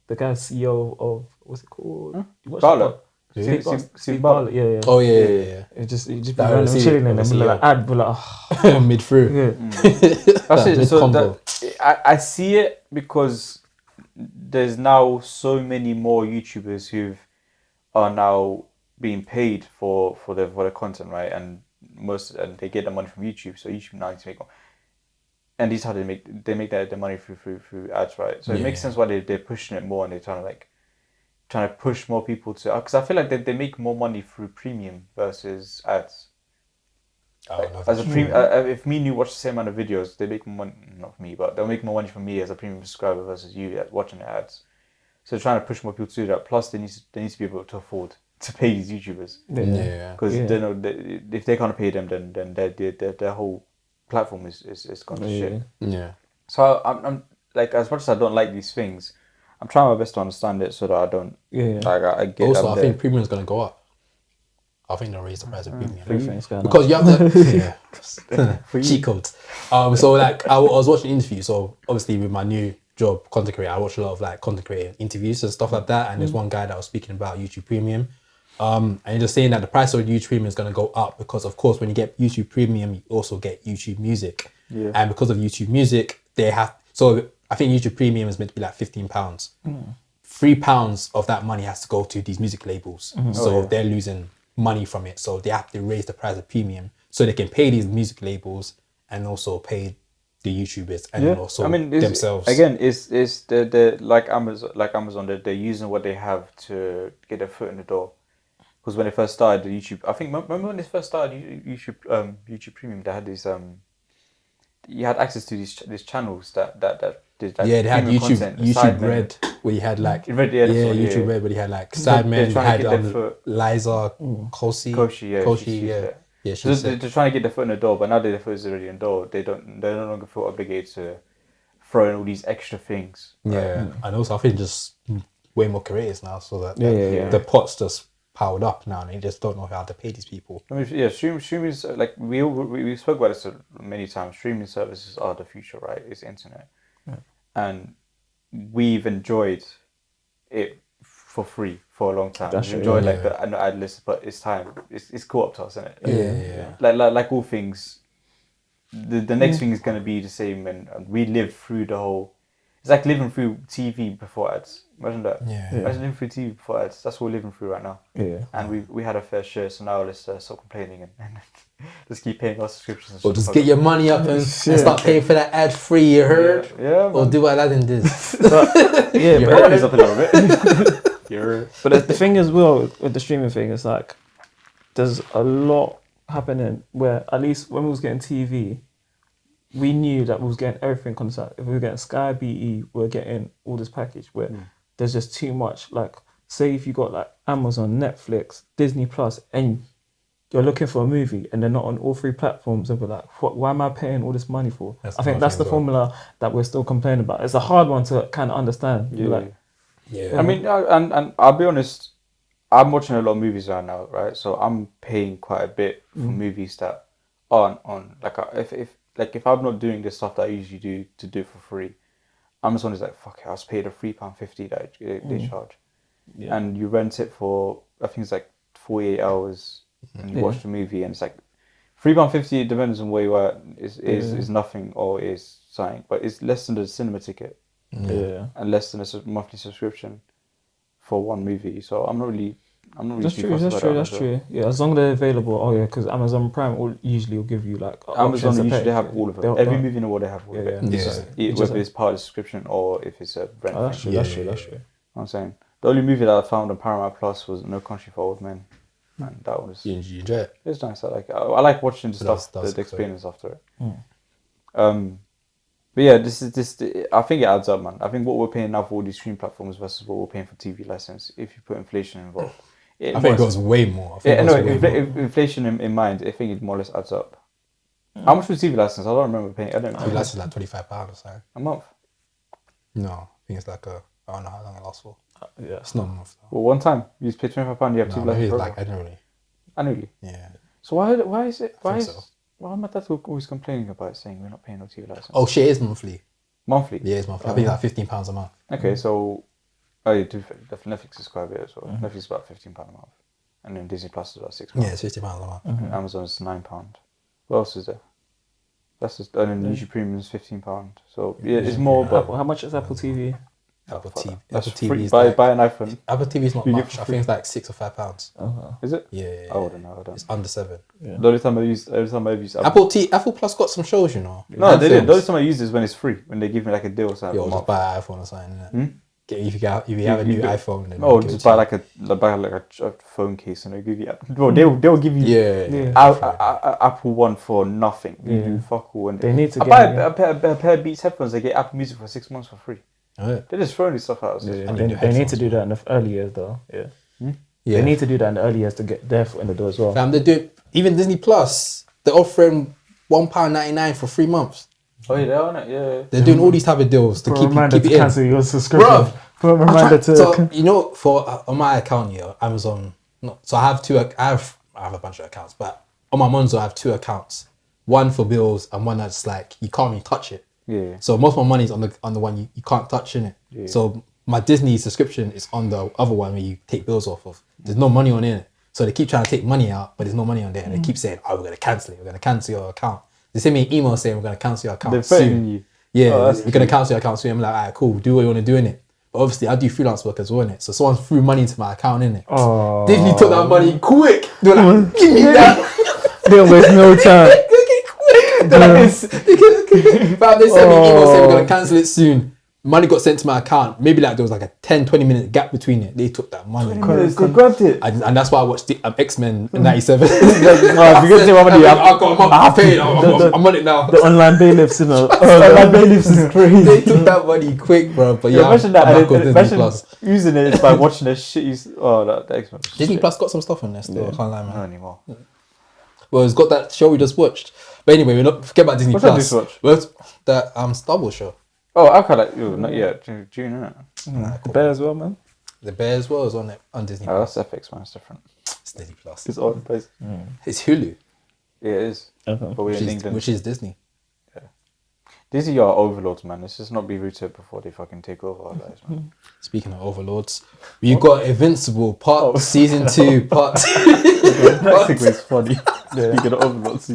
the guy CEO of what's it called? You watch Bartlett. that? Steve Bartlett. Yeah. Oh yeah. It just be That random was chilling and the then CEO. like ad, but like, oh, Mid through. yeah. That's it. So combo. I see it because there's now so many more YouTubers who are now being paid for their content, right? And they get the money from YouTube. So YouTube now needs to make more. And this is how they make their money through ads, right? So it makes sense why they're pushing it more and they're trying to push more people to, because I feel like they make more money through premium versus ads. I don't know. As a if me and you watch the same amount of videos, they make more money. Not me, but they'll make more money from me as a premium subscriber versus you watching the ads. So they're trying to push more people to do that. Plus, they need to be able to afford to pay these YouTubers. Because they know if they can't pay them, then their whole platform is gone to shit. Yeah. So I'm like, as much as I don't like these things, I'm trying my best to understand it so that I don't. Like I get. Also, I think premium's gonna go up. I think they'll raise the price of premium Everything's going because you have to cheat codes. So like I was watching an interview. So obviously with my new job, content creator, I watch a lot of like content creator interviews and stuff like that. And there's one guy that was speaking about YouTube Premium, and he's just saying that the price of YouTube Premium is going to go up because of course when you get YouTube Premium, you also get YouTube Music, and because of YouTube Music, they have. So I think YouTube Premium is meant to be like £15. £3 of that money has to go to these music labels, so they're losing money from it, so they have to raise the price of premium so they can pay these music labels and also pay the YouTubers and then also themselves. Again, it's the like Amazon they're using what they have to get their foot in the door. Because when they first started the YouTube, I think remember when they first started YouTube Premium, they had these you had access to these channels that did like they had YouTube Red where you had like YouTube Red where you had like Sidemen, you had Liza Koshy, so they're trying to get their foot in the door, but now that their foot is already in the door, they're no longer feel obligated to throw in all these extra things. Right? And also I think just way more creators now, so that the pot's just piled up now, and they just don't know how to pay these people. I mean, streaming is like we spoke about this many times. Streaming services are the future, right? It's internet, and we've enjoyed it for free for a long time. We've enjoyed like the ad list, but it's time. It's caught up to us, isn't it? Like all things, the next thing is going to be the same, and we live through the whole. It's like living through TV before ads. Imagine that. Imagine living through TV before ads. That's what we're living through right now. And we had a fair share, so now let's stop complaining and just keep paying our subscriptions. Or just get your money up and start paying for that ad free, you heard? Yeah. Or do what Aladdin did. Your money's up a little bit. But the thing as well with the streaming thing is like, there's a lot happening where at least when we was getting TV, we knew that we was getting everything on the side. If we were getting Sky, BE, we were getting all this package where there's just too much. Like, say if you got like Amazon, Netflix, Disney Plus, and you're looking for a movie and they're not on all three platforms, and we're like, why am I paying all this money for? I think that's the formula that we're still complaining about. It's a hard one to kind of understand. I mean, and I'll be honest, I'm watching a lot of movies right now, right? So I'm paying quite a bit for movies that aren't on. Like if I'm not doing the stuff that I usually do to do it for free, Amazon is like, fuck it, I was paid a £3.50 that they charge. And you rent it for, I think it's like 48 hours and you watch the movie, and it's like £3.50, it depends on where you are, is nothing or is something, but it's less than the cinema ticket and less than a monthly subscription for one movie. So I'm not really That's true. Yeah, as long as they're available. Because Amazon Prime usually will give you like Amazon usually have all of them. Every movie in the world they have all of it. Whether it's part of the subscription or if it's a rent. That's true. That's true. I'm saying the only movie that I found on Paramount Plus was No Country for Old Men, and that was. You enjoy it? It's nice. I like watching the stuff, the experience after it. But yeah, this. I think it adds up, man. I think what we're paying now for all these streaming platforms versus what we're paying for TV license, if you put inflation involved. I think it goes way more. Inflation in mind, I think it more or less adds up. How much was TV license? I don't remember paying. I don't know. TV license is like £25 or something. A month? No, I think it's like a I don't know how long it lasts for. Yeah. It's not a month. Well, one time you just pay £25. You have two No, glasses. maybe it's forever. like annually. Annually. Yeah. So why is it? Why think is so. why my dad always complaining about it, saying we're not paying no TV license? Oh shit, it's monthly. Monthly. Yeah, it's monthly. I think like £15 a month. Okay, so you do. Netflix is quite a bit as well. Netflix is about £15 a month, and then Disney Plus is about £6. Yeah, it's £50 a month. And Amazon's £9. What else is there? That's just, and then YouTube Premium is £15. So yeah, it's more. But How much is Apple TV? Apple TV. that's Apple free. TV is Buy like, an iPhone. Apple TV is not You get much. I think it's like £6 or £5. Is it? Yeah. I wouldn't know. I don't. It's under 7. The only time I've used Apple. Apple Plus got some shows, you know. No, they did. Films. The only time I use it is when it's free. When they give me like a deal or something. Yo, for a just month. buy an iPhone or something. Innit? If you have a new iPhone, then Oh, give it just to buy you. like a phone case and they'll give you. Well, they'll give you. Apple One for nothing. You do fuck all. And They need to I get buy a pair of Beats headphones. They get Apple Music for 6 months for free. Alright. They're just throwing this stuff out. Yeah, And they you do need to headphones, do that in the early years, though. Yeah. Yeah. They need to do that in the early years to get their foot in the door as well. Fam, they do even Disney Plus. They're offering £1.99 for 3 months. Oh yeah, they're on it. Yeah. They're doing all these type of deals to For a keep reminder it to in. cancel your subscription. Bruv, For a reminder to. So you know, for on my account here, Amazon. No, so I have I have a bunch of accounts, but on my Monzo I have 2 accounts. One for bills and one that's like you can't really touch it. Yeah. So most of my money is on the one you can't touch in it. Yeah. So my Disney subscription is on the other one where you take bills off of. There's no money on it. So they keep trying to take money out, but there's no money on there. And they keep saying, "Oh, we're gonna cancel it. We're gonna cancel your account." They send me an email saying we're gonna cancel your account They're soon. threatening you. Yeah, Oh, that's we're gonna cancel your account soon. I'm like, alright, cool. Do what you want to do in it. But obviously, I do freelance work as well in it. So someone threw money into my account in it. Oh. Disney took that money quick. They're like, give me that. They don't waste no time. They're like, they sent me an email saying we're gonna cancel it soon. Money got sent to my account. Maybe like there was like a 10-20 minute gap between it. They took that money. They grabbed it. And that's why I watched X-Men 97. I paid. I'm on it now. The online bailiffs, you know. Online bailiffs is crazy. They took that money quick, bro. But yeah, Imagine that. I'm back on and Disney Imagine Plus. using it by watching the shit. The X-Men. Disney Plus got some stuff on there still. I can't lie, man. Not anymore. Well, it's got that show we just watched. But anyway, we're not forget about Disney What's that Plus. you just watched? Well, that Star Wars show. Oh, I've had like not yet. June, isn't it? Bear as well, man. The Bear as well is on it on Disney Oh, Plus. that's FX, man. It's different. It's Disney Plus. It's on place. It's Hulu, Yeah, it is. Okay. But we're in England. which is Disney. Disney are overlords, man. Let's just not be rude to it before they fucking take over our lives, man. Speaking of overlords, we got Invincible season 2 part 2. That segment's funny. Speaking of overlords,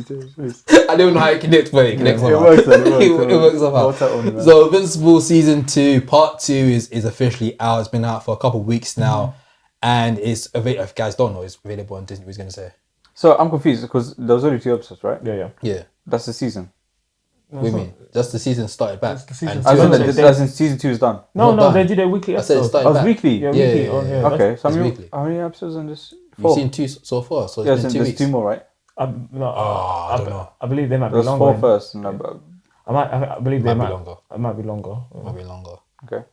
I don't know how it connects, but it connects. it somehow. works. It works somehow. What's that on, man? So Invincible season 2 part 2 is officially out. It's been out for a couple of weeks now, and it's available. If you guys don't know, it's available on Disney. What was going to say? So I'm confused because there was only 2 episodes, right? Yeah. Yeah. That's the season. What do you mean? Just the season started back. That's the season And two. As in season 2 is done. No, Not they done. did a weekly I said it episode. started Oh, it's back. weekly. Yeah, Yeah, weekly. yeah, Oh, yeah. yeah. Okay, so It's how weekly. many episodes on this? You've 4. seen 2 so far, so it's Yes, been and 2 there's weeks. 2 more, right? I don't know. I believe they might be There's longer. 4 first. And I believe they Might be might. longer. It might be longer. Might be longer. okay.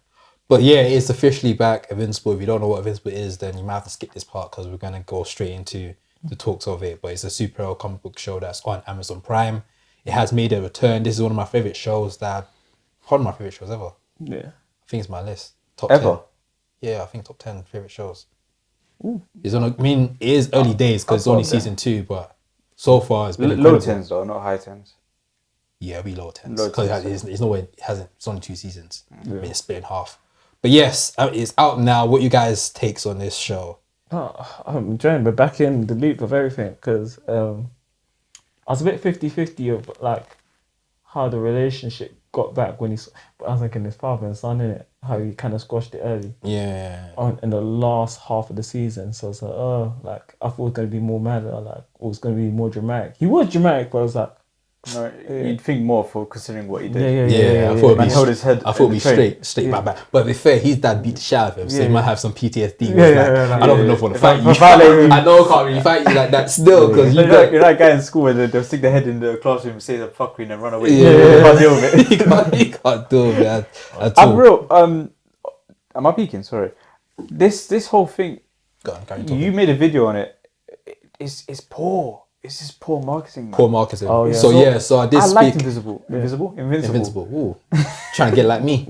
But yeah, it's officially back, Invincible. If you don't know what Invincible is, then you might have to skip this part because we're going to go straight into the talks of it. But it's a superhero comic book show that's on Amazon Prime. It has made a return. This is one of my favorite shows one of my favorite shows ever. Yeah. I think it's my list. Top Ever? 10. Yeah, I think top 10 favorite shows. It's on. It is early days because it's only season 2, but so far it's been Low incredible. 10s though, not high 10s. Yeah, it'll be low 10s. Low Because 10s, it's no way, it hasn't, it's only 2 seasons. I mean, it's split in half. But yes, it's out now. What you guys' takes on this show? Oh, I'm enjoying. We're back in the loop of everything because I was a bit 50-50 of like how the relationship got back when I was thinking his father and son in it, how he kind of squashed it early Yeah. in the last half of the season. So it's like I thought it was gonna be more mad, or like it was gonna be more dramatic. He was dramatic, but I was like, No, you'd think more for considering what he did. Yeah, I thought it'd Man be held his head I thought it'd be in the train. straight back. But to be fair, his dad beat the shit out of him, so he might have some PTSD. I don't even know if I want to fight you. I know I can't really fight you like that still because You're that guy in school where they'll stick their head in the classroom and say the fuck queen and run away. Yeah. You can't deal with it. he can't do it, man. At I'm all. real. Am I peeking? Sorry. This whole thing. Go on, carry on You talking. made a video on it. It's poor. It's just poor marketing. Man. Poor marketing. Oh, yeah. So I did I liked speak. Invincible. Invincible. Invincible. Ooh. Trying to get like me.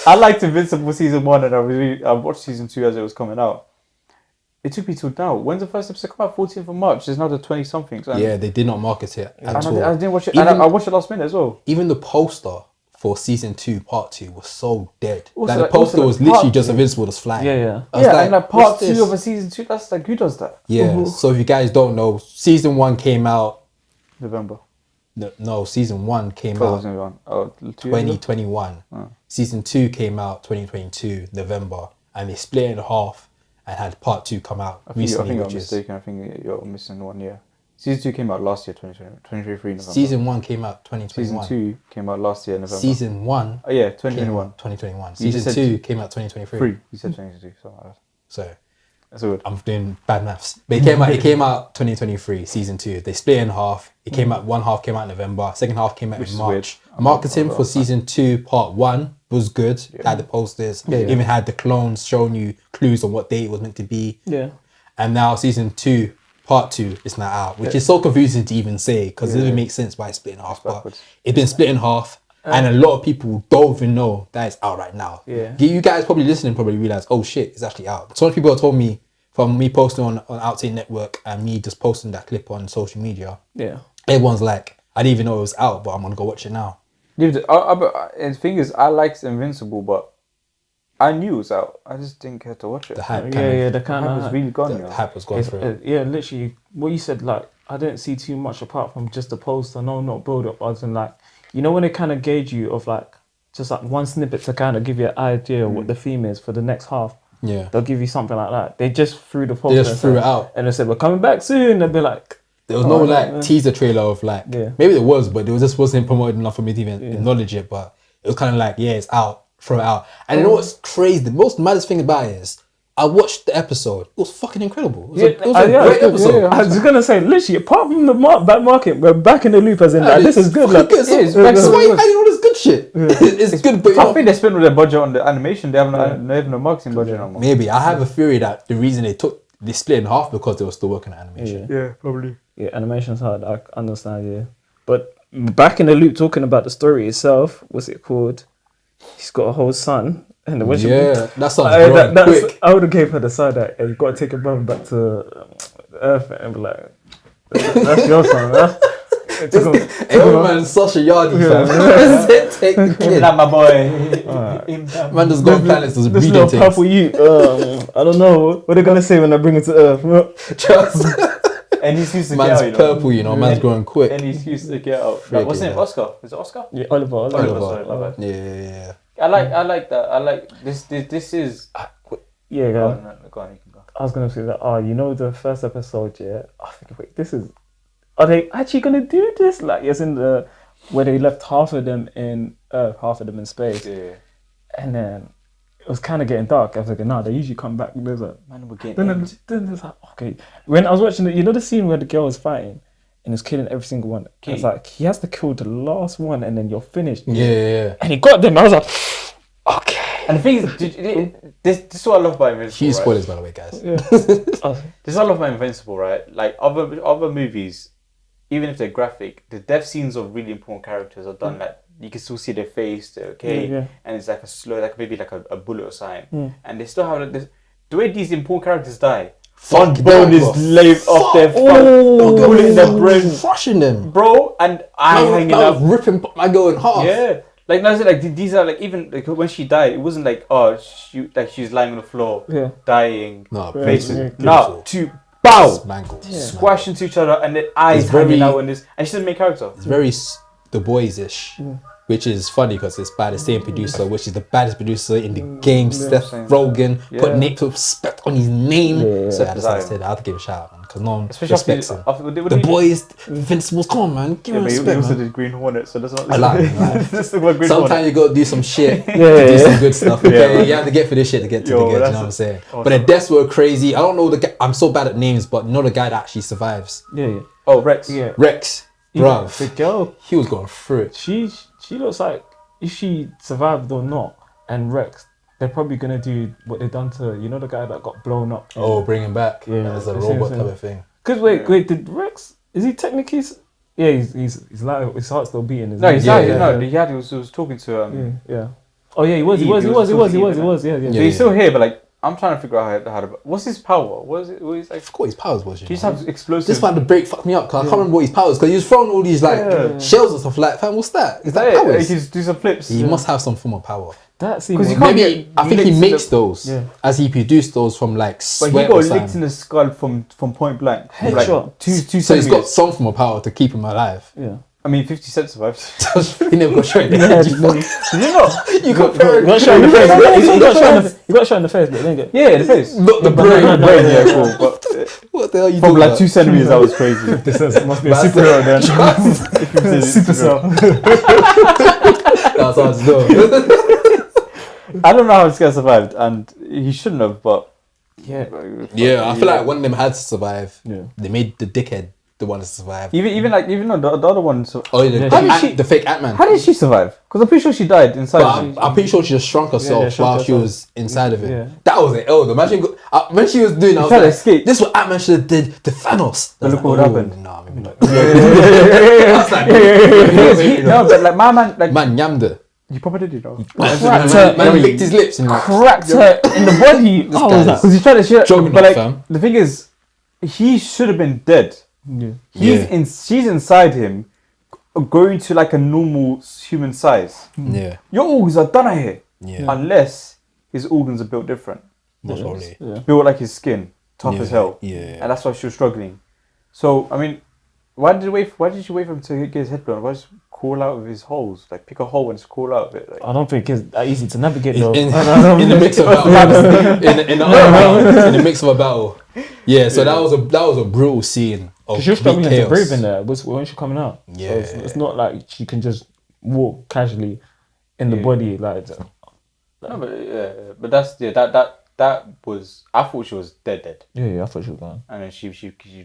I liked Invincible season 1, and I watched season 2 as it was coming out. It took me till now. When's the first episode come out? 14th of March. It's now the 20 something. Yeah, they did not market it at all. I didn't watch it. Even, and I watched it last minute as well. Even the poster for season 2, part 2 was so dead. Also, like the poster was literally just Invincible just flying. Yeah. And like part 2 of a season 2, that's like, who does that? Yeah. So if you guys don't know, season 1 came out November. No, season 1 came out 2021. Season 2 came out 2022 November, and they split it in half and had part 2 come out recently. I think you're mistaken. I think you're missing 1 year. Season 2 came out last year, 2023 November. Season 1 came out 2021. Season 2 came out last year, November. Season 1 2021. 2021. Season 2 came out 2023. You said 2022, something like that. So that's good. I'm doing bad maths. But it came out 2023, season 2. They split in half. It came out, one half came out in November, second half came out in March. Marketing for season 2, part 1 was good. Had the posters, even had the clones showing you clues on what date it was meant to be. Yeah. And now season 2, part 2 is now out, which is so confusing to even say because it doesn't make sense why it's split in half. But it's been split in half. And a lot of people don't even know that it's out right now. Yeah. You guys probably listening probably realize, oh shit, it's actually out. So much people have told me from me posting on Outtake Network and me just posting that clip on social media. Yeah. Everyone's like, I didn't even know it was out, but I'm gonna go watch it now. The thing is, I liked Invincible, but I knew it was out. I just didn't care to watch it. The hype, the hype was really gone. The hype was gone through it. Yeah, literally, what you said, like, I didn't see too much apart from just the poster, not build up, other than like, you know, when they kind of gauge you of like, just like one snippet to kind of give you an idea of what the theme is for the next half. Yeah. They'll give you something like that. They just threw the poster. They just threw it out. And they said, we're coming back soon. They'll be like... There was no like teaser trailer of like... Yeah. Maybe there was, but it just wasn't promoted enough for me to even acknowledge it. But it was kind of like, yeah, it's out. Throw it out. And you know what's crazy? The most maddest thing about it is, I watched the episode. It was fucking incredible. It was a great episode. I was going to say, literally, apart from the bad market, we're back in the loop as in, like, this is good. Like, it's why you adding all this good shit. It's good, but I think they spent all their budget on the animation. They have no marketing budget no more. Maybe. I have a theory that the reason they split in half because they were still working on animation. Yeah, probably. Yeah, animation's hard. I understand, yeah. But back in the loop, talking about the story itself, what's it called? He's got a whole son. And that sounds quick. I would have gave her the side that you got to take your brother back to Earth and be like, that's your son, huh? Everyone's such a yardie, fam. Take the kid. Not my boy. Man just got planets to this breeding little things. purple you. I don't know. What are they going to say when I bring it to Earth? Just... Any excuse to man's get out, purple, you know. Man's growing quick. Any excuse to get out. Like, what's his name? Oscar? Is it Oscar? Yeah, Oliver. Sorry, my bad. Yeah. I like that. I like this. This is. Yeah, go on. You can go. I was gonna say that. Oh, you know the first episode, yeah. I think, wait, this is. Are they actually gonna do this? Like, yes, in the where they left half of them in Earth, half of them in space. Yeah. And then it was kind of getting dark. I was like, nah, they usually come back. There's like, man, we're getting. Then there's like, okay. When I was watching it, you know the scene where the girl is fighting and is killing every single one. It's like he has to kill the last one and then you're finished. Yeah. And he got them. I was like, okay. And the thing is, this is what I love about Invincible. Huge spoilers, by the way, guys. Yeah. This is what I love about Invincible, right? Like other movies, even if they're graphic, the death scenes of really important characters are done like you can still see their face, they're okay, and it's like a slow, like maybe like a bullet or something, and they still have like this. The way these important characters die, one bone is laid off their bullet in their brain, crushing them, bro, and eye hanging out, ripping my girl in half. Yeah. Like now, like these are like even like when she died, it wasn't like she's lying on the floor, dying, no, to bow, squash into each other, and then eyes hanging out and this, and she's the main character. It's very The Boys-ish, which is funny because it's by the same producer, which is the baddest producer in the game, Seth Rogen, put respect on his name. So I decided to say that. I have to give a shout out, man, because no one respects him. The Boys, Invincibles, come on, man, give him respect, he also man. did Green Hornet, so that's not... I like it. Sometimes you got to do some shit, do some good stuff, okay? You have to get for this shit to get to the good, you know what I'm saying? But the deaths were crazy. I don't know the guy, I'm so bad at names, but you know the guy that actually survives. Oh, Rex. Yeah. Rex. Bruv, the girl, he was going through it. She looks like if she survived or not, and Rex, they're probably gonna do what they done to the guy that got blown up. Oh, bring him back. Yeah, as a robot type of thing. Cause wait, did Rex? Is he technically? Yeah, he's like his heart's still beating. No, he's he was talking to Oh yeah, he was. Yeah. So he's still here, but like I'm trying to figure out how to. What's his power? What is like? I forgot his powers was. He just have explosive. This man, the break fucked me up because I can't remember what his powers. Because he was throwing all these like shells and stuff. Like, fam, what's that? Is that powers? He can do some flips. He must have some form of power. That seems. Because you can't Maybe I think he makes those as he produced those from like But sweat he or got something. licked in the skull from point blank. Headshot. Like two So he's got centimeters. some form of power to keep him alive. Yeah. I mean, 50 Cent survived. He never got shot in the Yeah, head. did Did you not? You compare He got shot in the face. He got shot in the face, but then get. Yeah, the face. Not the brain. Brain, yeah, cool. But What the hell are you from doing? like 2 centimeters, that was crazy. This must be a superhero then. Supercell. That's how it's done. I don't know how this guy survived, and he shouldn't have, but Yeah. Yeah, I feel like one of them had to survive. Yeah. They made the dickhead the one to survive. even though the other one. So, Oh, yeah, How did she- the fake Ant-Man. how did she survive? Because I'm pretty sure she died inside. But I'm pretty sure she just shrunk herself shrunk while she herself. was inside of it. Yeah. That was an elder. Imagine when she was doing, I was tried to like, escape. this is what Ant-Man should have did to Thanos. But I was look what like, happened. Nah, maybe not. No, but like my man, like Man, yammed her. he probably did it, though. Man licked his lips and like, Cracked her in the body. How was that? Because he tried to shit. Juggernaut, But like fam. the thing is, he should have been dead. Yeah. She's inside him, going to like a normal human size. yeah, Your organs are done here, yeah. unless his organs are built different, Most probably. Yeah. built like his skin, tough as hell. Yeah. And that's why she was struggling. So I mean, why did she wait for him to get his head blown? Why just crawl out of his holes? Like pick a hole and just crawl out of it. Like, I don't think it's that easy to navigate though. In the mix of a battle, in the mix of a battle. Yeah, so that was a brutal scene of She was struggling to chaos. breathe in there. When she coming out? Yeah. So it's not like she can just walk casually in the body like. no, but that's that was. I thought she was dead, Yeah, I thought she was gone. and then she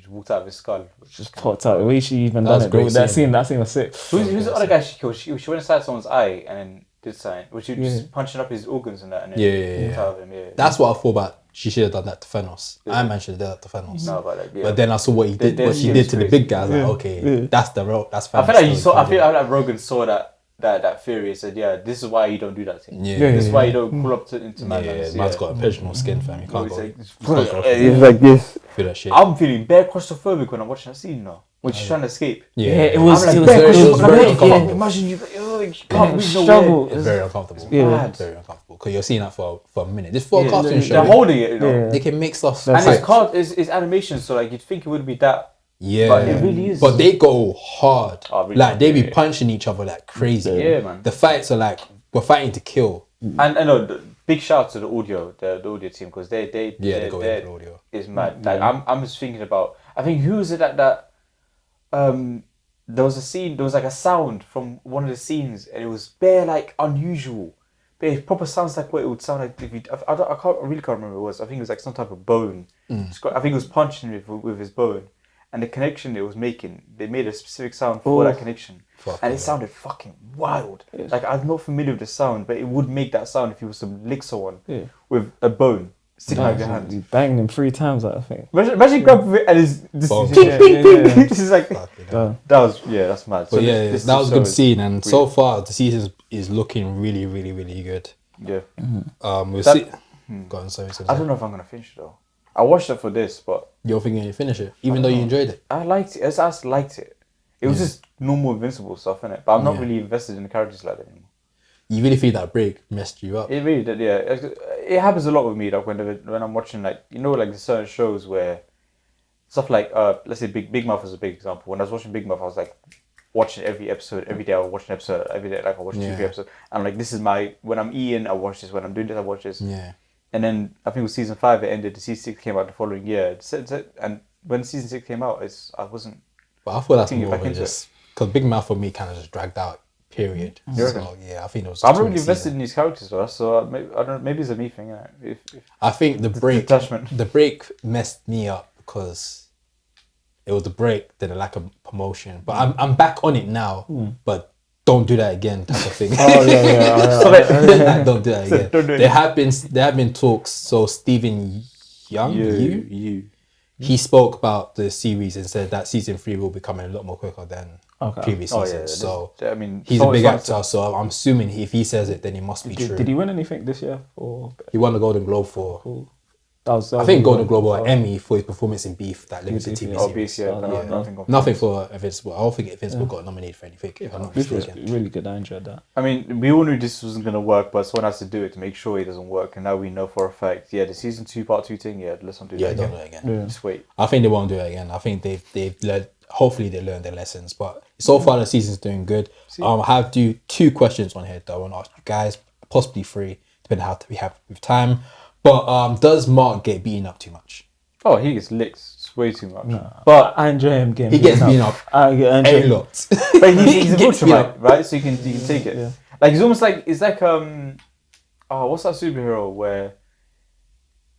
walked out of his skull. Just popped out. The way she even That done was it. a great That scene. scene was sick. Who's the other guy she killed? She went inside someone's eye and then did something. Was she just punching up his organs and that? And then Yeah. walked out of him. Yeah. That's what I thought about. She should have done that to Thanos. Ant-Man should have done that to Thanos. No, but like, yeah. But then I saw what he did, what she yeah, did it's to the crazy. big guy. I was like, okay, that's the road. That's Thanos. I feel like you story. saw. I feel like Rogan saw that theory and said, "Yeah, this is why you don't do that thing. Yeah. This is why you don't pull up into man." Yeah, man's got a personal skin, fam. You can't go. It's like this. Feel that shit. I'm feeling bare claustrophobic when I'm watching that scene now. When she's trying to escape. Yeah, it was. I'm It like, was bare very- it was claustrophobic. very Yeah, uncomfortable. imagine you can't breathe no struggle. It's very uncomfortable. Yeah. Mad. Very uncomfortable because you're seeing that for a minute. This for a Yeah, cartoon they're show, holding it, you know. Yeah. they can make stuff. That's And it. it's called it's animation, so like you'd think it would be that. Yeah, But it really is. But they go hard. Oh, really? Like they be Yeah. punching each other like crazy. Yeah, man. The fights are like we're fighting to kill. And I know, big shout out to the audio team because they Go into the audio. is mad. Like I'm just thinking about. I think who was it that there was a scene. There was like a sound from one of the scenes, and it was bare like unusual. But it proper sounds like what it would sound like if you. I really can't remember what it was. I think it was like some type of bone. I think it was punching with his bone, and the connection it was making. They made a specific sound for that connection, and it sounded fucking wild. Like I'm not familiar with the sound, but it would make that sound if you was to lick someone with a bone sticking out of your hand. You banged him 3 times, I think. Imagine grabbing it and it's this Boom. ping, Yeah, ping, yeah, ping, yeah. ping. This is like Done. that's mad. But yeah, this that was a good so- scene, and so far the season is looking really, really, really good. Yeah, We'll That- see. Go on, sorry. I don't know if I'm gonna finish it though. I watched it for this, but You're thinking you finish it, even though you enjoyed it. I liked it. I just liked it. It was just normal Invincible stuff, innit? But I'm not really invested in the characters like that anymore. You really feel that break messed you up. It really did, yeah. It happens a lot with me, like when I'm watching, like like the certain shows where stuff like let's say Big Mouth is a big example. When I was watching Big Mouth, I was like watching every episode every day. I was watching an episode every day, like I watched 2-3 episodes. And like this is when I'm eating, I watch this. When I'm doing this, I watch this. Yeah. And then I think it was season 5. It ended. The season 6 came out the following year. And when season 6 came out, I wasn't. But I feel that's Thinking more back of a into just because Big Mouth for me kind of just dragged out. Period. You reckon? So yeah, I think it was. I'm too not really many invested seasons. in these characters though, so I don't. Maybe it's a me thing. Yeah. If I think the break, detachment. the break messed me up because it was the break, then a lack of promotion. But I'm back on it now. But don't do that again, type of thing. Oh yeah. Like, don't do that again. Don't do it. There have been talks. So Stephen Young, He spoke about the series and said that season 3 will be coming a lot more quicker than previous seasons. So I mean, he's a big actor, so I'm assuming if he says it, then it must be true. Did he win anything this year? He won the Golden Globe for. Cool. I think Golden Globe or Emmy for his performance in Beef, that limited TV series. Nothing for Invincible. I don't think Invincible got nominated for anything. If I'm not mistaken. Was really good. I enjoyed that. I mean, we all knew this wasn't going to work, but someone has to do it to make sure it doesn't work. And now we know for a fact, the season 2 part 2 thing, let's not do that again. Don't do it again. Yeah. Just wait. I think they won't do it again. I think they've learned. Hopefully they learned their lessons. But so far the season's doing good. I have 2 questions on here that I want to ask you guys, possibly 3, depending on how we have with time. But does Mark get beaten up too much? Oh, he gets licked. It's way too much. No, but I enjoy him getting. He gets beaten up a lot. But he's a Ultramite, right? So you can take it. Yeah. Like he's almost like what's that superhero where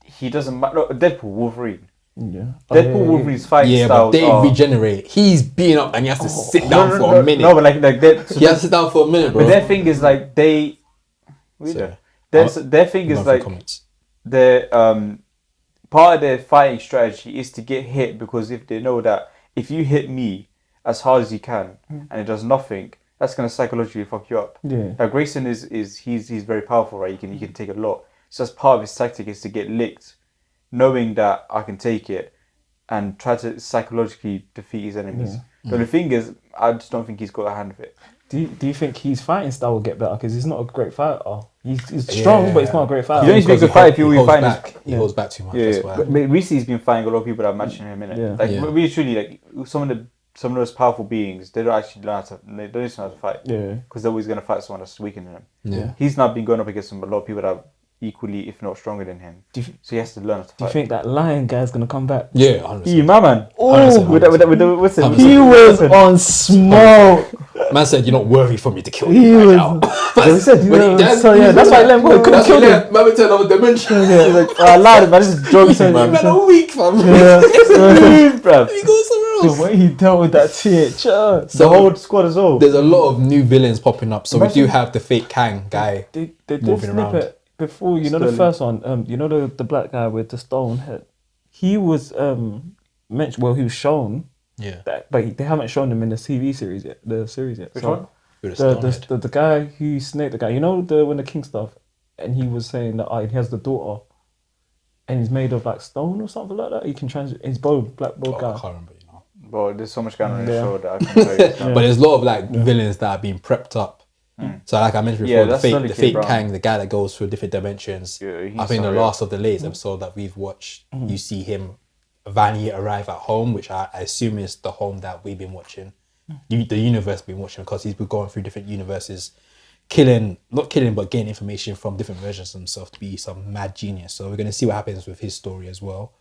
he doesn't matter? Deadpool, Wolverine. Yeah. Deadpool, Wolverine's fighting styles. But they regenerate. He's beaten up and he has to sit down for a minute. No, but he has to sit down for a minute, bro. But their thing is like their thing is like their part of their fighting strategy is to get hit, because if they know that if you hit me as hard as you can and it does nothing, that's gonna psychologically fuck you up. Yeah. Now Grayson he's very powerful, right? He can take a lot. So that's part of his tactic, is to get licked, knowing that I can take it, and try to psychologically defeat his enemies. Yeah. But the thing is, I just don't think he's got a hand of it. Do you think his fighting style will get better? Because he's not a great fighter. He's strong, but he's not a great fighter. You don't need to be a good fighter if you fight back. He holds back too much. Yeah. That's why. But recently he's been fighting a lot of people that are matching him in it. Really truly, like some of those powerful beings, they don't actually learn how to. They don't know how to fight. Yeah. Because they're always going to fight someone that's weaker than him. Yeah. He's not been going up against a lot of people that are equally, if not stronger than him. So he has to learn how to fight. Do you think that lion guy's going to come back? Yeah, 100%. Yeah, my man. What's it? He was on smoke. Man said, "You're not worthy for me to kill you right was, now." That's why I let him go. Couldn't kill him. Man went to another dimension. I lied, man. This is joking, man. Man, I'm weak, fam. Bruv. He goes somewhere else. The way he dealt with that THR. The whole squad as well. There's a lot of new villains popping up. So we do have the fake Kang guy they did moving around. It before, you know, the first one. You know the black guy with the stone head. He was mentioned. Well, he was shown. Yeah. But they haven't shown him in the TV series yet. The series yet. Which one? The guy who snaked the guy. You know when the king stuff, and he was saying that he has the daughter, and he's made of like stone or something like that. He can he's bold, black bold guy. I can't remember, you know. But there's so much going on in the show that I can tell you. But there's a lot of like villains that are being prepped up. So like I mentioned before, the fake Kang, the guy that goes through different dimensions. I think the last of the latest episode that we've watched, you see him Vanny arrive at home, which I assume is the home that we've been watching, the universe we've been watching, because he's been going through different universes, not killing, but getting information from different versions of himself to be some mad genius. So we're going to see what happens with his story as well.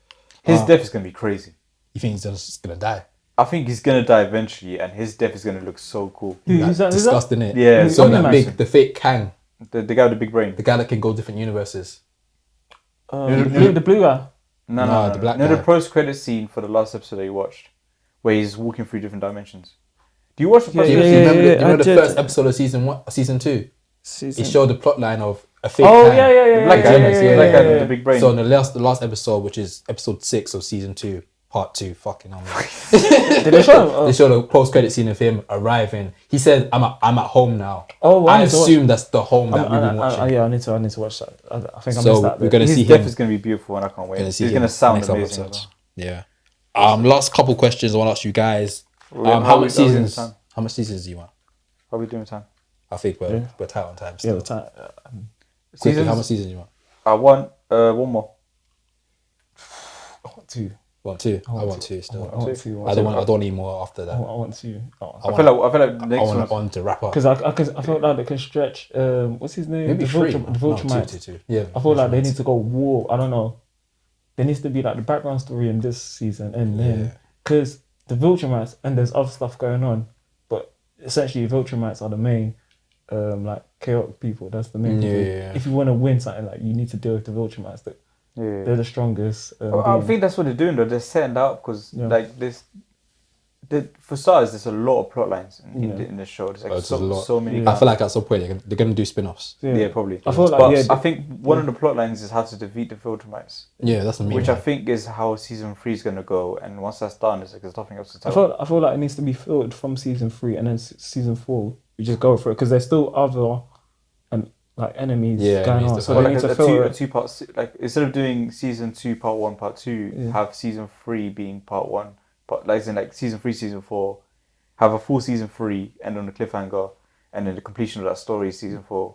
His death is going to be crazy. You think he's just going to die? I think he's going to die eventually, and his death is going to look so cool. Disgusting, it? Yeah. So the fake Kang. The guy with the big brain. The guy that can go different universes. The blue guy. No, the black guy. The post-credit scene for the last episode that you watched, where he's walking through different dimensions. Do you watch the first episode? You know the first episode of season 2? It showed the plot line of a fake Kang. The black guy with the big brain. So in the last episode, which is episode 6 of season 2, part 2, fucking hell. Did they show him? They showed a post-credit scene of him arriving. He said, "I'm at home now." Oh, I assume that's the home that we've been watching. I need to watch that. I think I missed that. We're gonna see his death is gonna be beautiful, and I can't wait. He's gonna sound amazing. Yeah. Last couple questions I want to ask you guys. How much seasons? How much seasons do you want? How are we doing time? I think we're tight on time. Still. Yeah, the time. Quickly, how much seasons do you want? I want one more. I want 2. Want 2? I want 2 still. I want 2. I don't need more after that. I want 2. I feel like the next one to wrap up. Because I felt like they can stretch. What's his name? Maybe 3. The Vultramite. Two. Yeah. I feel like they need to go war. I don't know. There needs to be like the background story in this season, and then because the Vultramites and there's other stuff going on, but essentially Vultramites are the main like chaotic people. That's the main people. If you want to win something, like you need to deal with the Vultramites. They're the strongest. I think that's what they're doing though. They're setting that up because like this. for starters, there's a lot of plot lines in the show. There's like there's a lot. so many. I feel like at some point they're gonna do spin-offs. Yeah, probably. I feel like but I think one of the plot lines is how to defeat the Viltrumites. Yeah, that's the main which one. I think is how season 3 is gonna go. And once that's done, there's nothing else to tell. I feel like it needs to be filtered from season 3 and then season 4. We just go for it because there's still other like enemies going on. So they need to filter a two-part, like instead of doing season 2 part 1 part 2, have season 3 being part 1, but like in like season 3 season 4, have a full season 3 end on a cliffhanger, and then the completion of that story is season 4.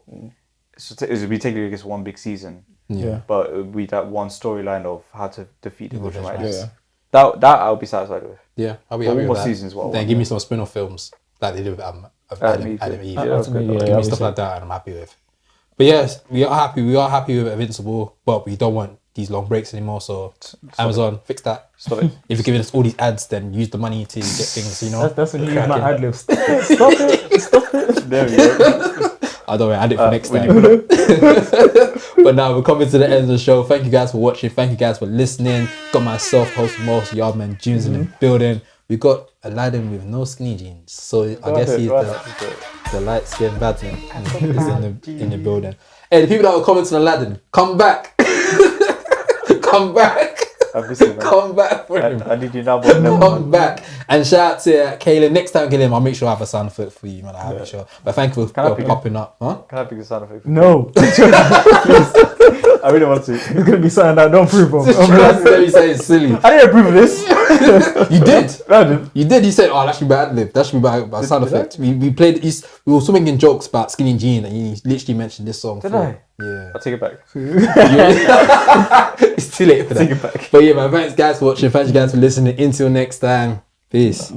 So it would be technically just one big season. Yeah. But it would be that one storyline of how to defeat the Viltrumites. Yeah. That I'll be satisfied with. Yeah, I'll be happy with that. Seasons, then give me some spin-off films like they did with Adam Eve. Give me stuff like that, and I'm happy with. But yes, we are happy. We are happy with Invincible, but we don't want these long breaks anymore. So Amazon, fix that. Stop it. If you're giving us all these ads, then use the money to get things. You know. That's when you use my ad libs. Stop it! Stop it! There we go. I don't know. Add it for next time. But now we're coming to the end of the show. Thank you guys for watching. Thank you guys for listening. Got myself, host Most Yardman Jeans in the building. We got Aladdin with no skinny jeans. So I guess he's the light skinned badman is in the building. Hey, the people that were commenting on Aladdin, come back. Come back. Come back for him. I need you now. Come back. And shout out to Kaylin. Next time, Kaylin, I'll make sure I have a sound effect for you, man. I have it, sure. But thank you for popping up. Huh? Can I pick the sound effect? No. I really want to. It's going to be something that I don't approve of. Let me say it's silly. I didn't approve of this. You did. I did. You did. You said, "Oh, that should be ad lib. That should be by sound effect." We played. We were also making jokes about skinny jean, and you literally mentioned this song. Did I? Yeah. I'll take it back. It's too late for that. Take it back. But yeah, man. Thanks guys for watching. Thanks you guys for listening. Until next time. Peace.